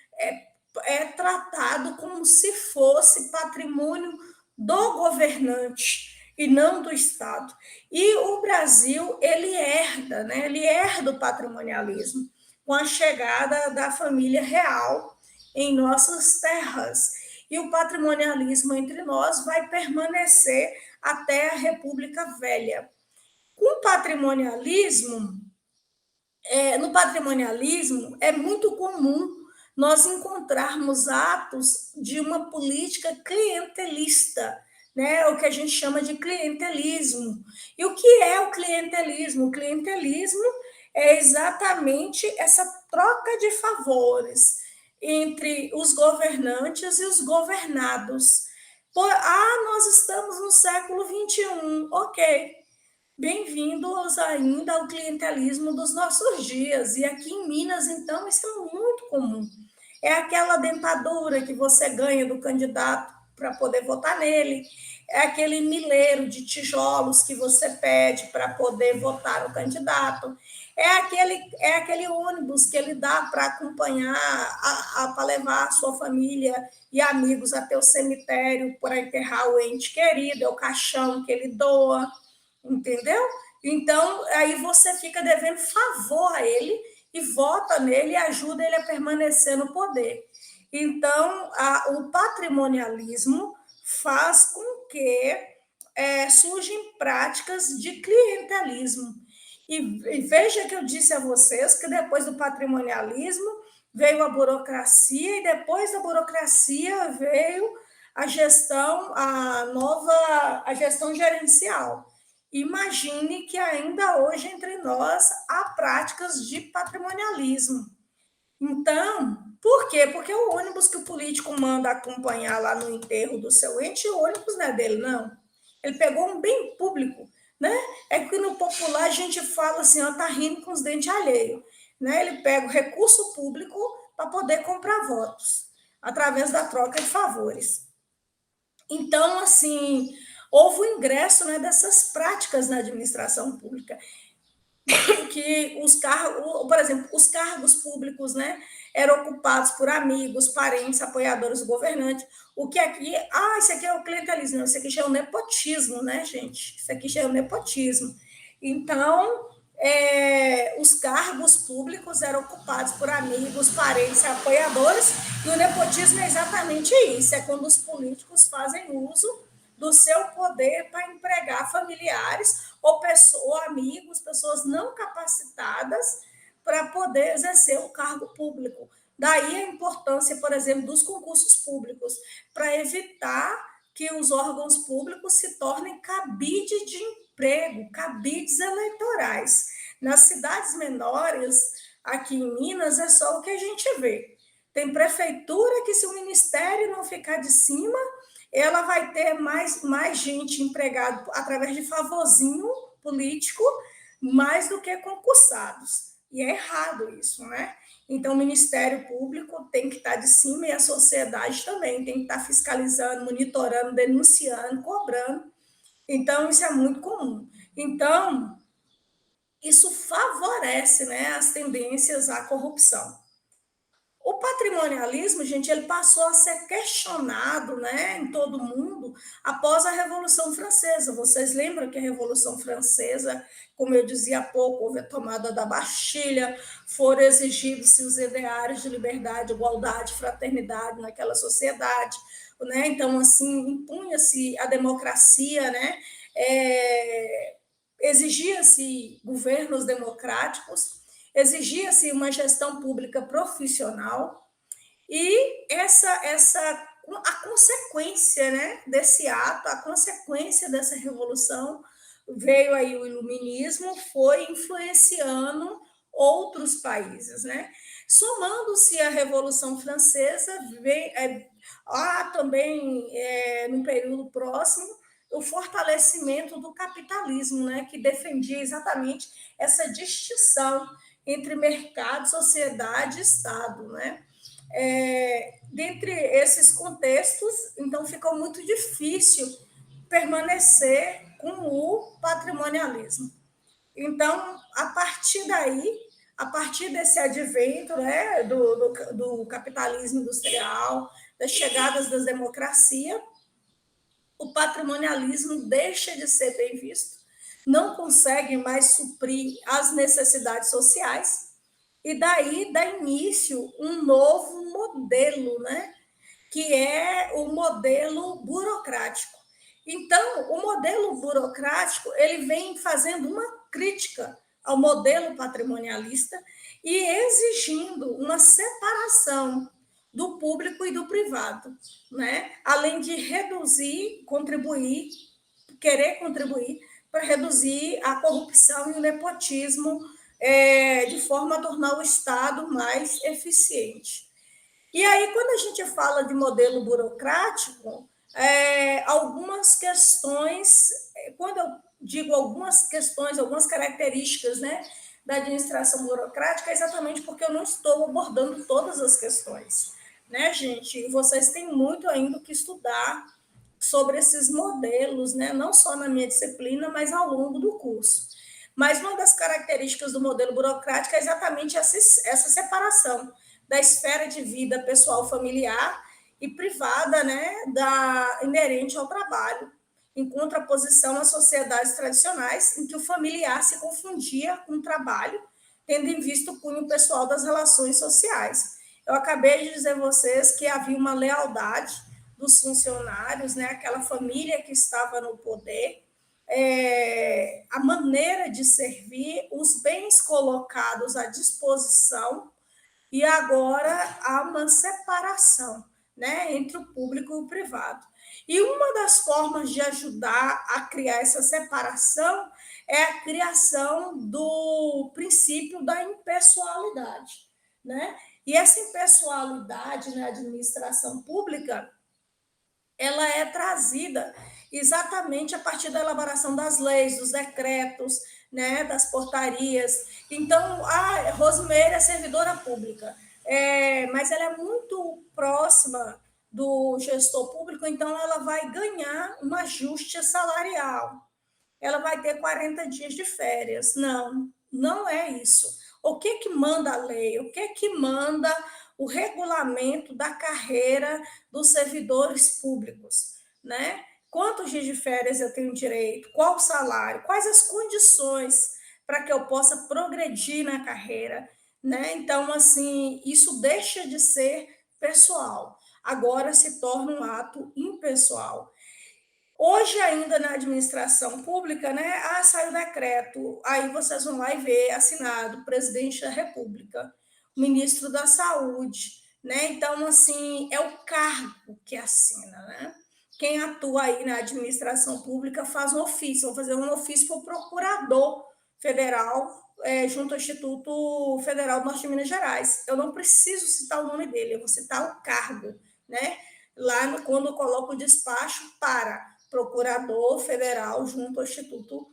é tratado como se fosse patrimônio do governante e não do Estado. E o Brasil, ele herda, né? Ele herda o patrimonialismo com a chegada da família real em nossas terras. E o patrimonialismo entre nós vai permanecer até a República Velha. Com o patrimonialismo, no patrimonialismo, é muito comum nós encontrarmos atos de uma política clientelista, né? O que a gente chama de clientelismo. E o que é o clientelismo? O clientelismo é exatamente essa troca de favores entre os governantes e os governados. Nós estamos no século XXI, ok. Bem-vindos ainda ao clientelismo dos nossos dias. E aqui em Minas, então, isso é muito comum. É aquela dentadura que você ganha do candidato para poder votar nele, é aquele mileiro de tijolos que você pede para poder votar no candidato, é aquele ônibus que ele dá para acompanhar, para levar a sua família e amigos até o cemitério para enterrar o ente querido, é o caixão que ele doa, entendeu? Então, aí você fica devendo favor a ele e vota nele e ajuda ele a permanecer no poder. Então, o patrimonialismo faz com que surgem práticas de clientelismo. E veja que eu disse a vocês que depois do patrimonialismo veio a burocracia e depois da burocracia veio a gestão gerencial. Imagine que ainda hoje entre nós há práticas de patrimonialismo. Então, por quê? Porque o ônibus que o político manda acompanhar lá no enterro do seu ente, o ônibus não é dele, não. Ele pegou um bem público, né? É que no popular a gente fala assim, ó, tá rindo com os dentes alheios, né? Ele pega o recurso público para poder comprar votos, através da troca de favores. Então, assim, houve o ingresso, né, dessas práticas na administração pública, que por exemplo, os cargos públicos, né, eram ocupados por amigos, parentes, apoiadores do governante. O que aqui, isso aqui é o clientelismo, não, isso aqui já é o nepotismo, né, gente? Isso aqui já é o nepotismo. Então, os cargos públicos eram ocupados por amigos, parentes e apoiadores, e o nepotismo é exatamente isso, é quando os políticos fazem uso do seu poder para empregar familiares ou amigos, pessoas não capacitadas para poder exercer o cargo público. Daí a importância, por exemplo, dos concursos públicos, para evitar que os órgãos públicos se tornem cabide de emprego, cabides eleitorais. Nas cidades menores, aqui em Minas, é só o que a gente vê. Tem prefeitura que, se o ministério não ficar de cima, ela vai ter mais gente empregada através de favorzinho político, mais do que concursados. E é errado isso, né? Então, o Ministério Público tem que estar de cima e a sociedade também tem que estar fiscalizando, monitorando, denunciando, cobrando. Então, isso é muito comum. Então, isso favorece, né, as tendências à corrupção. O patrimonialismo, gente, ele passou a ser questionado, né, em todo o mundo após a Revolução Francesa. Vocês lembram que a Revolução Francesa, como eu dizia há pouco, houve a tomada da Bastilha, foram exigidos os ideários de liberdade, igualdade, fraternidade naquela sociedade, né? Então, assim, impunha-se a democracia, né? Exigia-se governos democráticos, exigia-se uma gestão pública profissional e a consequência, né, desse ato, a consequência dessa revolução, veio aí o iluminismo, foi influenciando outros países, né? Somando-se à Revolução Francesa, há também, num período próximo, o fortalecimento do capitalismo, né, que defendia exatamente essa distinção entre mercado, sociedade e Estado, né? Dentre esses contextos, então ficou muito difícil permanecer com o patrimonialismo. Então, a partir daí, a partir desse advento, né, do capitalismo industrial, das chegadas da democracia, o patrimonialismo deixa de ser bem visto, não consegue mais suprir as necessidades sociais, e daí dá início um novo modelo, né? Que é o modelo burocrático. Então, o modelo burocrático ele vem fazendo uma crítica ao modelo patrimonialista e exigindo uma separação do público e do privado, né? Além de reduzir, contribuir, querer contribuir para reduzir a corrupção e o nepotismo, de forma a tornar o Estado mais eficiente. E aí, quando a gente fala de modelo burocrático, algumas questões, quando eu digo algumas questões, algumas características, né, da administração burocrática, é exatamente porque eu não estou abordando todas as questões, né, gente? E vocês têm muito ainda que estudar sobre esses modelos, né, não só na minha disciplina, mas ao longo do curso. Mas uma das características do modelo burocrático é exatamente essa separação da esfera de vida pessoal, familiar e privada, né, inerente ao trabalho, em contraposição às sociedades tradicionais, em que o familiar se confundia com o trabalho, tendo em vista o cunho pessoal das relações sociais. Eu acabei de dizer a vocês que havia uma lealdade dos funcionários, né, aquela família que estava no poder, a maneira de servir, os bens colocados à disposição, e agora há uma separação, né, entre o público e o privado. E uma das formas de ajudar a criar essa separação é a criação do princípio da impessoalidade, né? E essa impessoalidade na administração pública, ela é trazida exatamente a partir da elaboração das leis, dos decretos, né, das portarias. Então, a Rosimeire é servidora pública, mas ela é muito próxima do gestor público, então ela vai ganhar um ajuste salarial. Ela vai ter 40 dias de férias. Não, não é isso. O que manda a lei? O que manda o regulamento da carreira dos servidores públicos, né? Quantos dias de férias eu tenho direito? Qual o salário? Quais as condições para que eu possa progredir na carreira, né? Então, assim, isso deixa de ser pessoal, agora se torna um ato impessoal. Hoje, ainda na administração pública, né? Sai o decreto, aí vocês vão lá e ver, assinado, presidente da República, ministro da Saúde, né? Então, assim, é o cargo que assina, né? Quem atua aí na administração pública faz um ofício, vou fazer um ofício para o procurador federal, junto ao Instituto Federal do Norte de Minas Gerais. Eu não preciso citar o nome dele, eu vou citar o cargo, né? Lá, quando eu coloco o despacho para procurador federal junto ao Instituto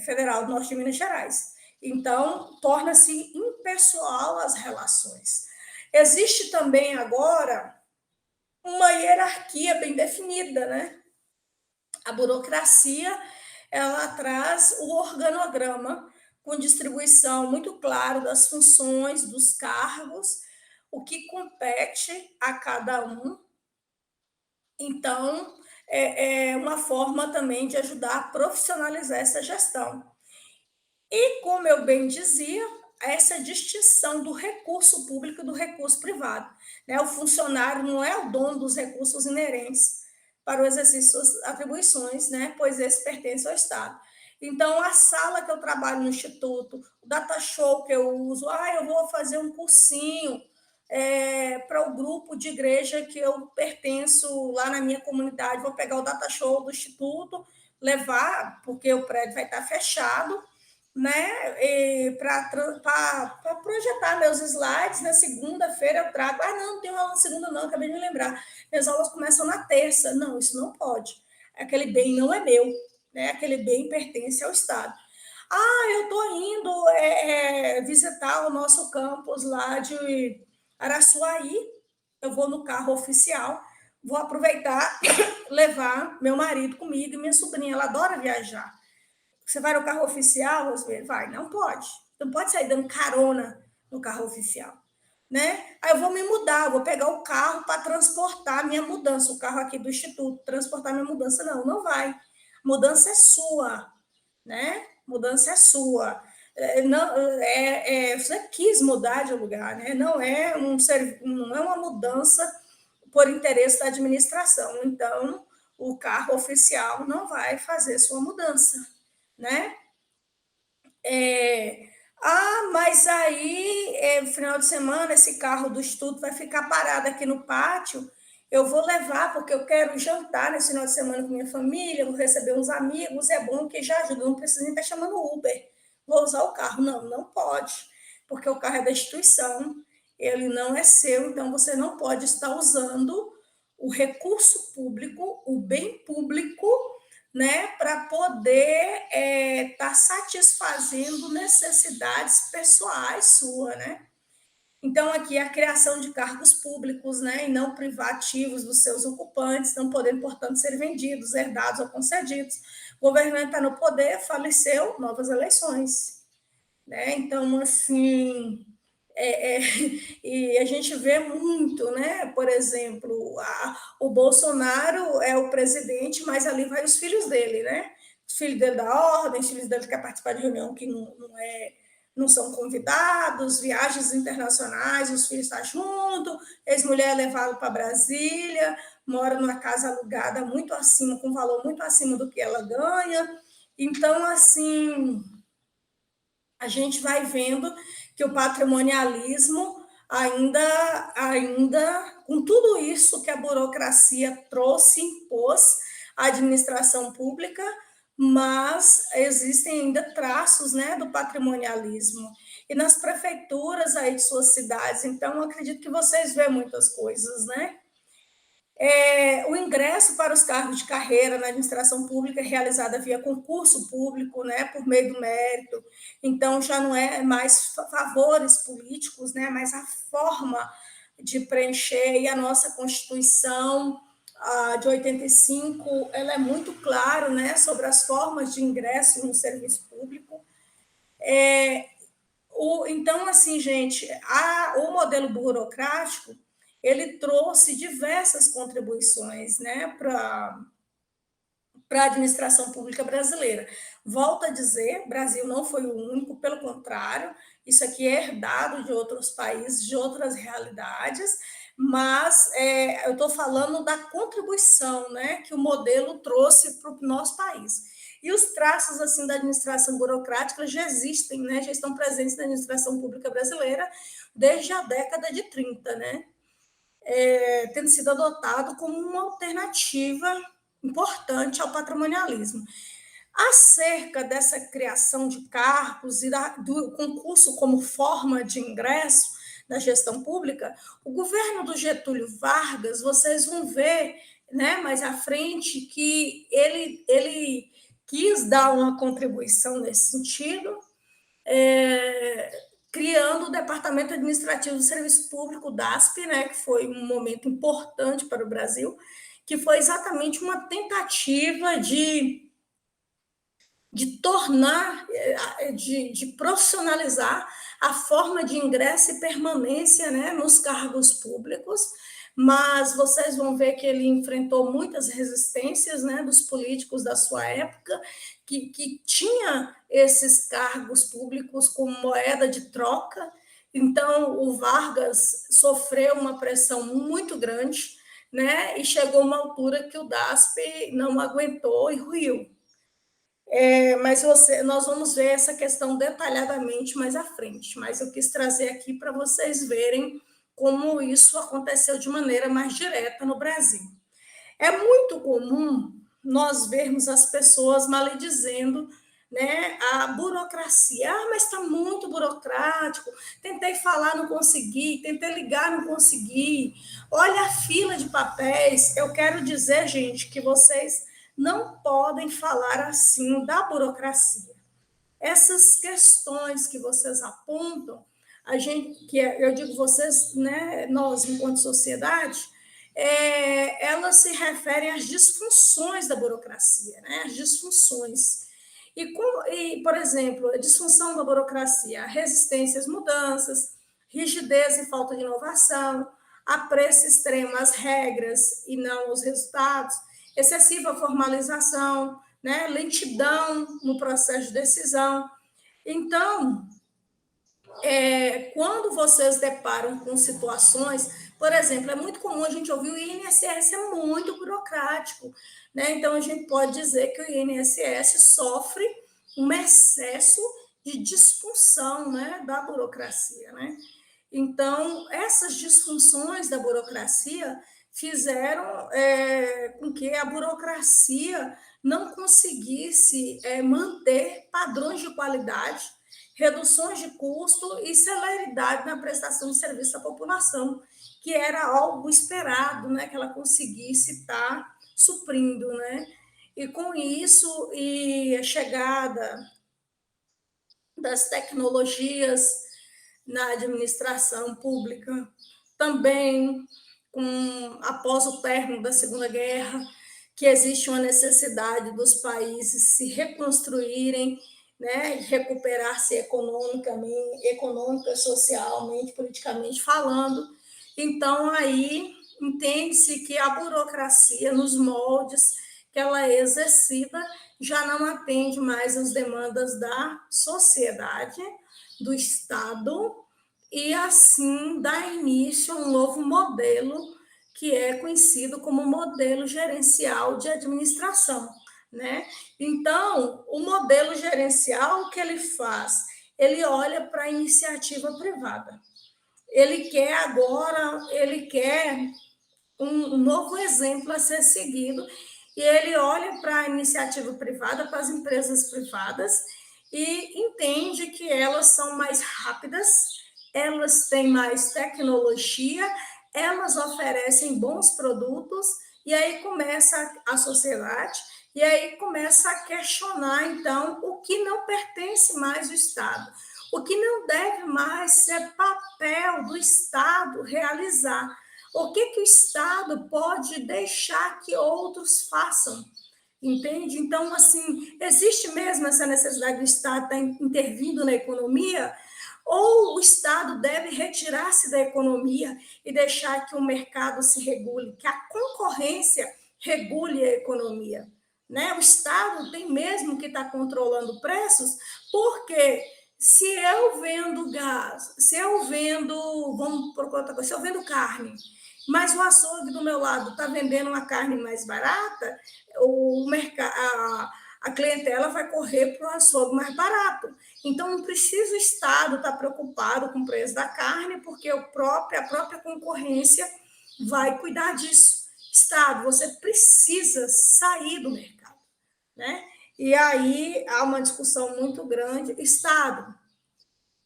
Federal do Norte de Minas Gerais. Então, torna-se impessoal as relações. Existe também agora uma hierarquia bem definida, né? A burocracia, ela traz o organograma com distribuição muito claro das funções, dos cargos, o que compete a cada um. Então, é uma forma também de ajudar a profissionalizar essa gestão. E, como eu bem dizia, essa distinção do recurso público e do recurso privado. Né? O funcionário não é o dono dos recursos inerentes para o exercício das suas atribuições, né? Pois esse pertence ao Estado. Então, a sala que eu trabalho no Instituto, o data show que eu uso, eu vou fazer um cursinho para o grupo de igreja que eu pertenço lá na minha comunidade, vou pegar o data show do Instituto, levar, porque o prédio vai estar fechado, né, para projetar meus slides. Na segunda-feira eu trago, não tem aula na segunda não, acabei de me lembrar, minhas aulas começam na terça. Não, isso não pode, aquele bem não é meu, né, aquele bem pertence ao Estado. Eu estou indo visitar o nosso campus lá de Araçuaí, eu vou no carro oficial, vou aproveitar, levar meu marido comigo e minha sobrinha, ela adora viajar. Você vai no carro oficial, Rosmeiro? Vai, não pode. Não pode sair dando carona no carro oficial, né? Aí eu vou me mudar, eu vou pegar o carro para transportar minha mudança, o carro aqui do Instituto, transportar minha mudança. Não, não vai. Mudança é sua, né? Mudança é sua. Não, você quis mudar de lugar, né? Não é uma mudança por interesse da administração. Então, o carro oficial não vai fazer sua mudança, né? Mas aí, no final de semana, esse carro do estudo vai ficar parado aqui no pátio. Eu vou levar, porque eu quero jantar nesse final de semana com minha família, vou receber uns amigos, é bom que já ajuda, não precisa nem estar chamando Uber. Vou usar o carro. Não, não pode, porque o carro é da instituição, ele não é seu, então você não pode estar usando o recurso público, o bem público, né, para poder estar satisfazendo necessidades pessoais suas, né? Então, aqui a criação de cargos públicos, né, e não privativos dos seus ocupantes, não podendo, portanto, ser vendidos, herdados ou concedidos. O governante está no poder, faleceu, novas eleições, né? Então, assim, e a gente vê muito, né? Por exemplo, o Bolsonaro é o presidente, mas ali vai os filhos dele, né? Os filhos dele da ordem, os filhos dele que querem participar de reunião que não são convidados, viagens internacionais, os filhos estão junto, ex-mulher é levado para Brasília, mora numa casa alugada muito acima, com valor muito acima do que ela ganha. Então, assim, a gente vai vendo que o patrimonialismo ainda com tudo isso que a burocracia trouxe, impôs à administração pública, mas existem ainda traços, né, do patrimonialismo. E nas prefeituras aí de suas cidades, então, acredito que vocês vêem muitas coisas, né? O ingresso para os cargos de carreira na administração pública é realizada via concurso público, né, por meio do mérito. Então, já não é mais favores políticos, né, mas a forma de preencher. E a nossa Constituição de 85, ela é muito clara, né, sobre as formas de ingresso no serviço público. Então, assim, gente, o modelo burocrático, ele trouxe diversas contribuições, né, para para a administração pública brasileira. Volto a dizer, Brasil não foi o único, pelo contrário, isso aqui é herdado de outros países, de outras realidades, mas eu estou falando da contribuição, né, que o modelo trouxe para o nosso país. E os traços assim da administração burocrática já existem, né, já estão presentes na administração pública brasileira desde a década de 30, né, tendo sido adotado como uma alternativa importante ao patrimonialismo. Acerca dessa criação de cargos e do concurso como forma de ingresso na gestão pública, o governo do Getúlio Vargas, vocês vão ver, né, mais à frente, que ele quis dar uma contribuição nesse sentido, criando o Departamento Administrativo do Serviço Público, o DASP, né, que foi um momento importante para o Brasil, que foi exatamente uma tentativa de tornar, de profissionalizar a forma de ingresso e permanência, né, nos cargos públicos, mas vocês vão ver que ele enfrentou muitas resistências, né, dos políticos da sua época, que tinha esses cargos públicos como moeda de troca. Então, o Vargas sofreu uma pressão muito grande, né, e chegou uma altura que o DASP não aguentou e ruiu. Mas nós vamos ver essa questão detalhadamente mais à frente, mas eu quis trazer aqui para vocês verem como isso aconteceu de maneira mais direta no Brasil. É muito comum nós vermos as pessoas maledizendo, né, a burocracia. Mas está muito burocrático, tentei falar, não consegui, tentei ligar, não consegui. Olha a fila de papéis. Eu quero dizer, gente, que vocês não podem falar assim da burocracia. Essas questões que vocês apontam, eu digo vocês, né, nós, enquanto sociedade, elas se referem às disfunções da burocracia, né, às disfunções. Por exemplo, a disfunção da burocracia, a resistência às mudanças, rigidez e falta de inovação, apreço extremo às regras e não aos resultados, excessiva formalização, né, lentidão no processo de decisão. Então, quando vocês deparam com situações, por exemplo, é muito comum a gente ouvir o INSS é muito burocrático, né? Então, a gente pode dizer que o INSS sofre um excesso de disfunção, né, da burocracia, né? Então, essas disfunções da burocracia fizeram com que a burocracia não conseguisse manter padrões de qualidade, reduções de custo e celeridade na prestação de serviço à população, que era algo esperado, né, que ela conseguisse estar suprindo, né? E com isso, e a chegada das tecnologias na administração pública, também após o término da Segunda Guerra, que existe uma necessidade dos países se reconstruírem, né, recuperar-se econômica, socialmente, politicamente falando. Então, aí entende-se que a burocracia, nos moldes que ela é exercida, já não atende mais às demandas da sociedade, do Estado, e assim dá início a um novo modelo que é conhecido como modelo gerencial de administração, né? Então, o modelo gerencial, o que ele faz? Ele olha para a iniciativa privada. Ele quer um novo exemplo a ser seguido, e ele olha para a iniciativa privada, para as empresas privadas, e entende que elas são mais rápidas, elas têm mais tecnologia, elas oferecem bons produtos, e aí começa a sociedade, e aí começa a questionar, então, o que não pertence mais ao Estado, o que não deve mais ser papel do Estado realizar. O que o Estado pode deixar que outros façam? Entende? Então, assim, existe mesmo essa necessidade do Estado estar intervindo na economia? Ou o Estado deve retirar-se da economia e deixar que o mercado se regule, que a concorrência regule a economia? né? O Estado tem mesmo que estar controlando preços, porque se eu vendo gás, se eu vendo, vamos procurar outra coisa, se eu vendo carne, mas o açougue do meu lado está vendendo uma carne mais barata, o mercado, a clientela vai correr para o açougue mais barato. Então, não precisa o Estado estar preocupado com o preço da carne, porque a própria concorrência vai cuidar disso. Estado, você precisa sair do mercado, né? E aí há uma discussão muito grande. Estado,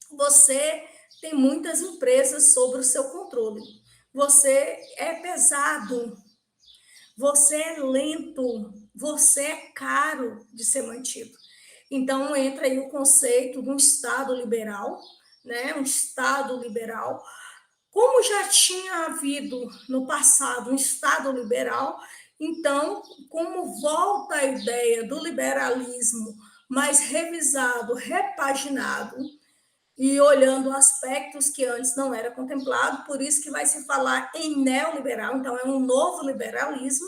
você tem muitas empresas sob o seu controle. Você é pesado, você é lento, você é caro de ser mantido. Então entra aí o conceito de um Estado liberal, né? Um Estado liberal. Como já tinha havido no passado um Estado liberal, então, como volta a ideia do liberalismo mais revisado, repaginado, e olhando aspectos que antes não era contemplado, por isso que vai se falar em neoliberal, então é um novo liberalismo,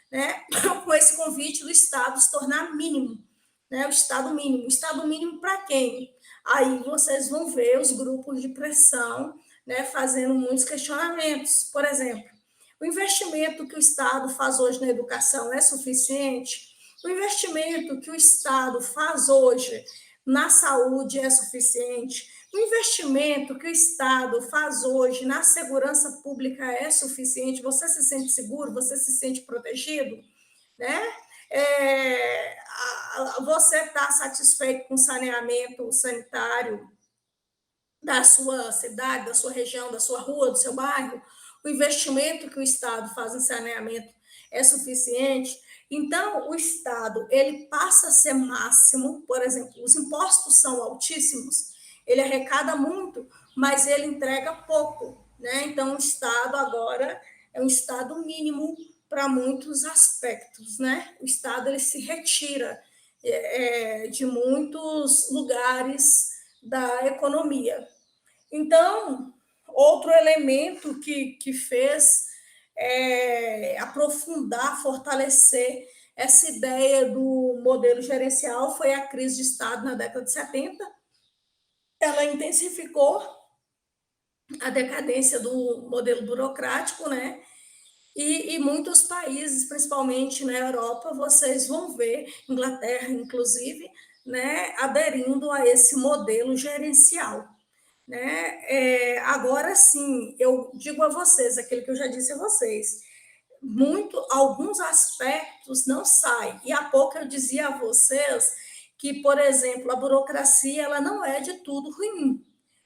né, com esse convite do Estado se tornar mínimo, né, o Estado mínimo para quem? Aí vocês vão ver os grupos de pressão, né, fazendo muitos questionamentos, por exemplo, o investimento que o Estado faz hoje na educação é suficiente? O investimento que o Estado faz hoje na saúde é suficiente? O investimento que o Estado faz hoje na segurança pública é suficiente? Você se sente seguro? Você se sente protegido? Né? Você está satisfeito com o saneamento sanitário da sua cidade, da sua região, da sua rua, do seu bairro? O investimento que o Estado faz em saneamento é suficiente? Então, o Estado ele passa a ser máximo, por exemplo, os impostos são altíssimos, ele arrecada muito, mas ele entrega pouco, né? Então, o Estado agora é um Estado mínimo para muitos aspectos, né? O Estado ele se retira de muitos lugares da economia. Então, outro elemento que fez aprofundar, fortalecer essa ideia do modelo gerencial foi a crise de Estado na década de 70. Ela intensificou a decadência do modelo burocrático, né? E muitos países, principalmente na Europa, vocês vão ver, Inglaterra, inclusive, né, aderindo a esse modelo gerencial. Né? Agora sim, eu digo a vocês, aquilo que eu já disse a vocês, alguns aspectos não saem. E há pouco eu dizia a vocês que, por exemplo, a burocracia ela não é de tudo ruim.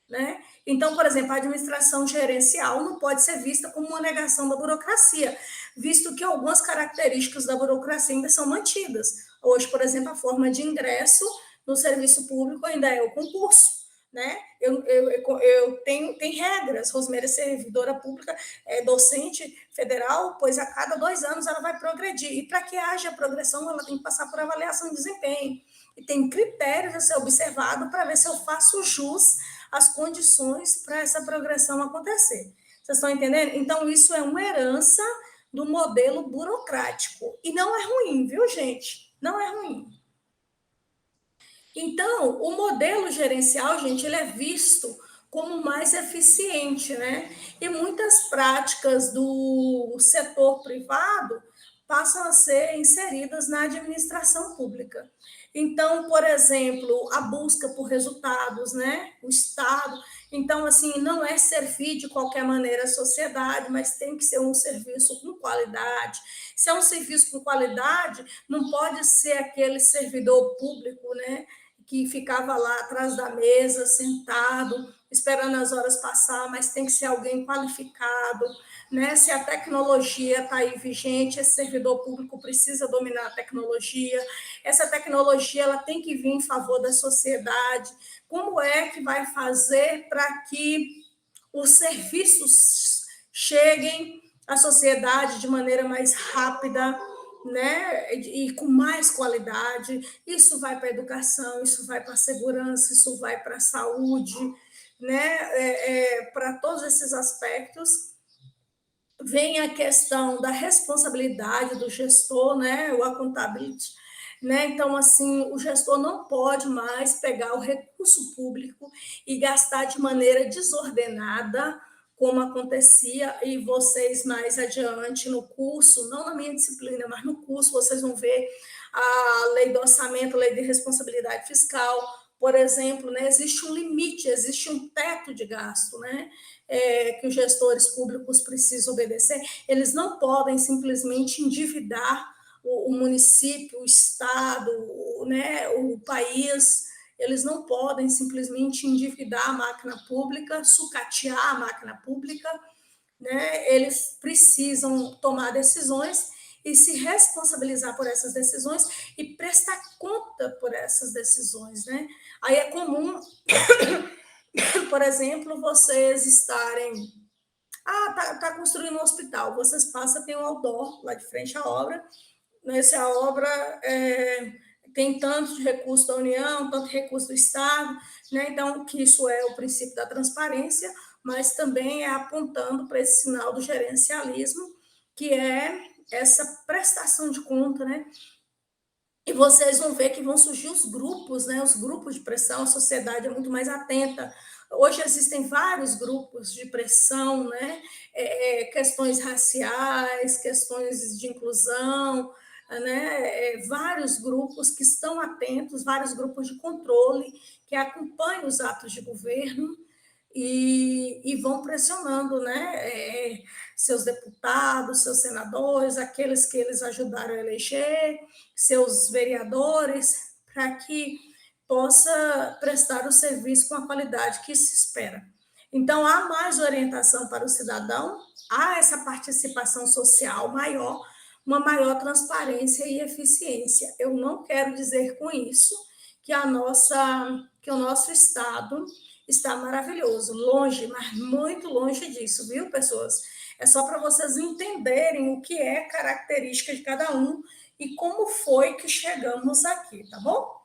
Né? Então, por exemplo, a administração gerencial não pode ser vista como uma negação da burocracia, visto que algumas características da burocracia ainda são mantidas. Hoje, por exemplo, a forma de ingresso no serviço público ainda é o concurso. Né? Eu tenho tem regras. Rosemary é servidora pública, é docente federal, pois a cada 2 anos ela vai progredir. E para que haja progressão, ela tem que passar por avaliação de desempenho. E tem critérios a ser observado para ver se eu faço jus às condições para essa progressão acontecer. Vocês estão entendendo? Então, isso é uma herança do modelo burocrático. E não é ruim, viu, gente? Não é ruim. Então, o modelo gerencial, gente, ele é visto como mais eficiente, né? E muitas práticas do setor privado passam a ser inseridas na administração pública. Então, por exemplo, a busca por resultados, né? O Estado. Então, assim, não é servir de qualquer maneira a sociedade, mas tem que ser um serviço com qualidade. Se é um serviço com qualidade, não pode ser aquele servidor público, né? Que ficava lá atrás da mesa, sentado, esperando as horas passar, mas tem que ser alguém qualificado, né? Se a tecnologia está aí vigente, esse servidor público precisa dominar a tecnologia, essa tecnologia ela tem que vir em favor da sociedade. Como é que vai fazer para que os serviços cheguem à sociedade de maneira mais rápida, né, e com mais qualidade? Isso vai para a educação, isso vai para a segurança, isso vai para a saúde, né, para todos esses aspectos. Vem a questão da responsabilidade do gestor, né, o accountability, né? Então, assim, o gestor não pode mais pegar o recurso público e gastar de maneira desordenada, como acontecia, e vocês mais adiante no curso, não na minha disciplina, mas no curso, vocês vão ver a lei do orçamento, a lei de responsabilidade fiscal, por exemplo, né? Existe um limite, existe um teto de gasto, né? Que os gestores públicos precisam obedecer. Eles não podem simplesmente endividar o município, o estado, né, o país. Eles não podem simplesmente endividar a máquina pública, sucatear a máquina pública, né? Eles precisam tomar decisões e se responsabilizar por essas decisões e prestar conta por essas decisões, né? Aí é comum, por exemplo, vocês estarem tá construindo um hospital, vocês passam, tem um outdoor lá de frente à obra, nessa obra tem tanto de recurso da União, tanto de recurso do Estado, né? Então, que isso é o princípio da transparência, mas também é apontando para esse sinal do gerencialismo, que é essa prestação de conta, né? E vocês vão ver que vão surgir os grupos, né? Os grupos de pressão, a sociedade é muito mais atenta. Hoje existem vários grupos de pressão, né? Questões raciais, questões de inclusão, né? Vários grupos que estão atentos, vários grupos de controle que acompanham os atos de governo e vão pressionando, né? Seus deputados, seus senadores, aqueles que eles ajudaram a eleger, seus vereadores, para que possa prestar o serviço com a qualidade que se espera. Então, há mais orientação para o cidadão, há essa participação social maior, uma maior transparência e eficiência. Eu não quero dizer com isso que que o nosso Estado está maravilhoso, longe, mas muito longe disso, viu, pessoas? É só para vocês entenderem o que é característica de cada um e como foi que chegamos aqui, tá bom?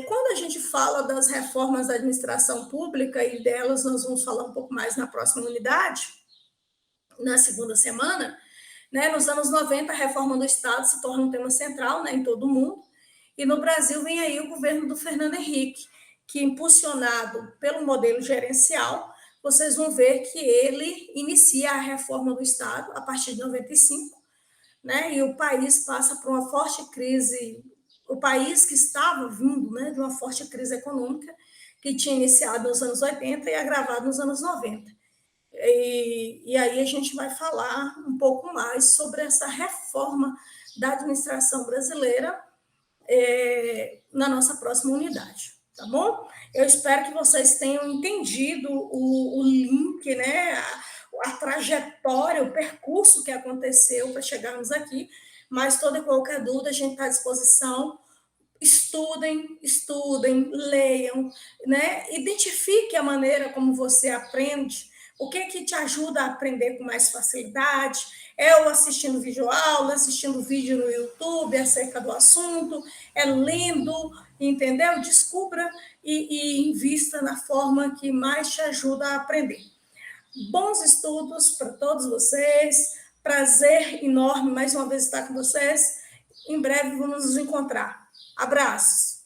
Quando a gente fala das reformas da administração pública, e delas nós vamos falar um pouco mais na próxima unidade, na segunda semana, né, nos anos 90, a reforma do Estado se torna um tema central, né, em todo o mundo, e no Brasil vem aí o governo do Fernando Henrique, que, impulsionado pelo modelo gerencial, vocês vão ver que ele inicia a reforma do Estado a partir de 95, né? E o país passa por uma forte crise, o país que estava vindo, né, de uma forte crise econômica, que tinha iniciado nos anos 80 e agravado nos anos 90. E aí a gente vai falar um pouco mais sobre essa reforma da administração brasileira na nossa próxima unidade, tá bom? Eu espero que vocês tenham entendido o link, né, a trajetória, o percurso que aconteceu para chegarmos aqui, mas toda e qualquer dúvida a gente está à disposição. Estudem, leiam, né? Identifique a maneira como você aprende, o que te ajuda a aprender com mais facilidade. É o assistindo vídeo aula, assistindo vídeo no YouTube acerca do assunto, é lendo, entendeu? Descubra e invista na forma que mais te ajuda a aprender. Bons estudos para todos vocês, prazer enorme mais uma vez estar com vocês. Em breve vamos nos encontrar. Abraços!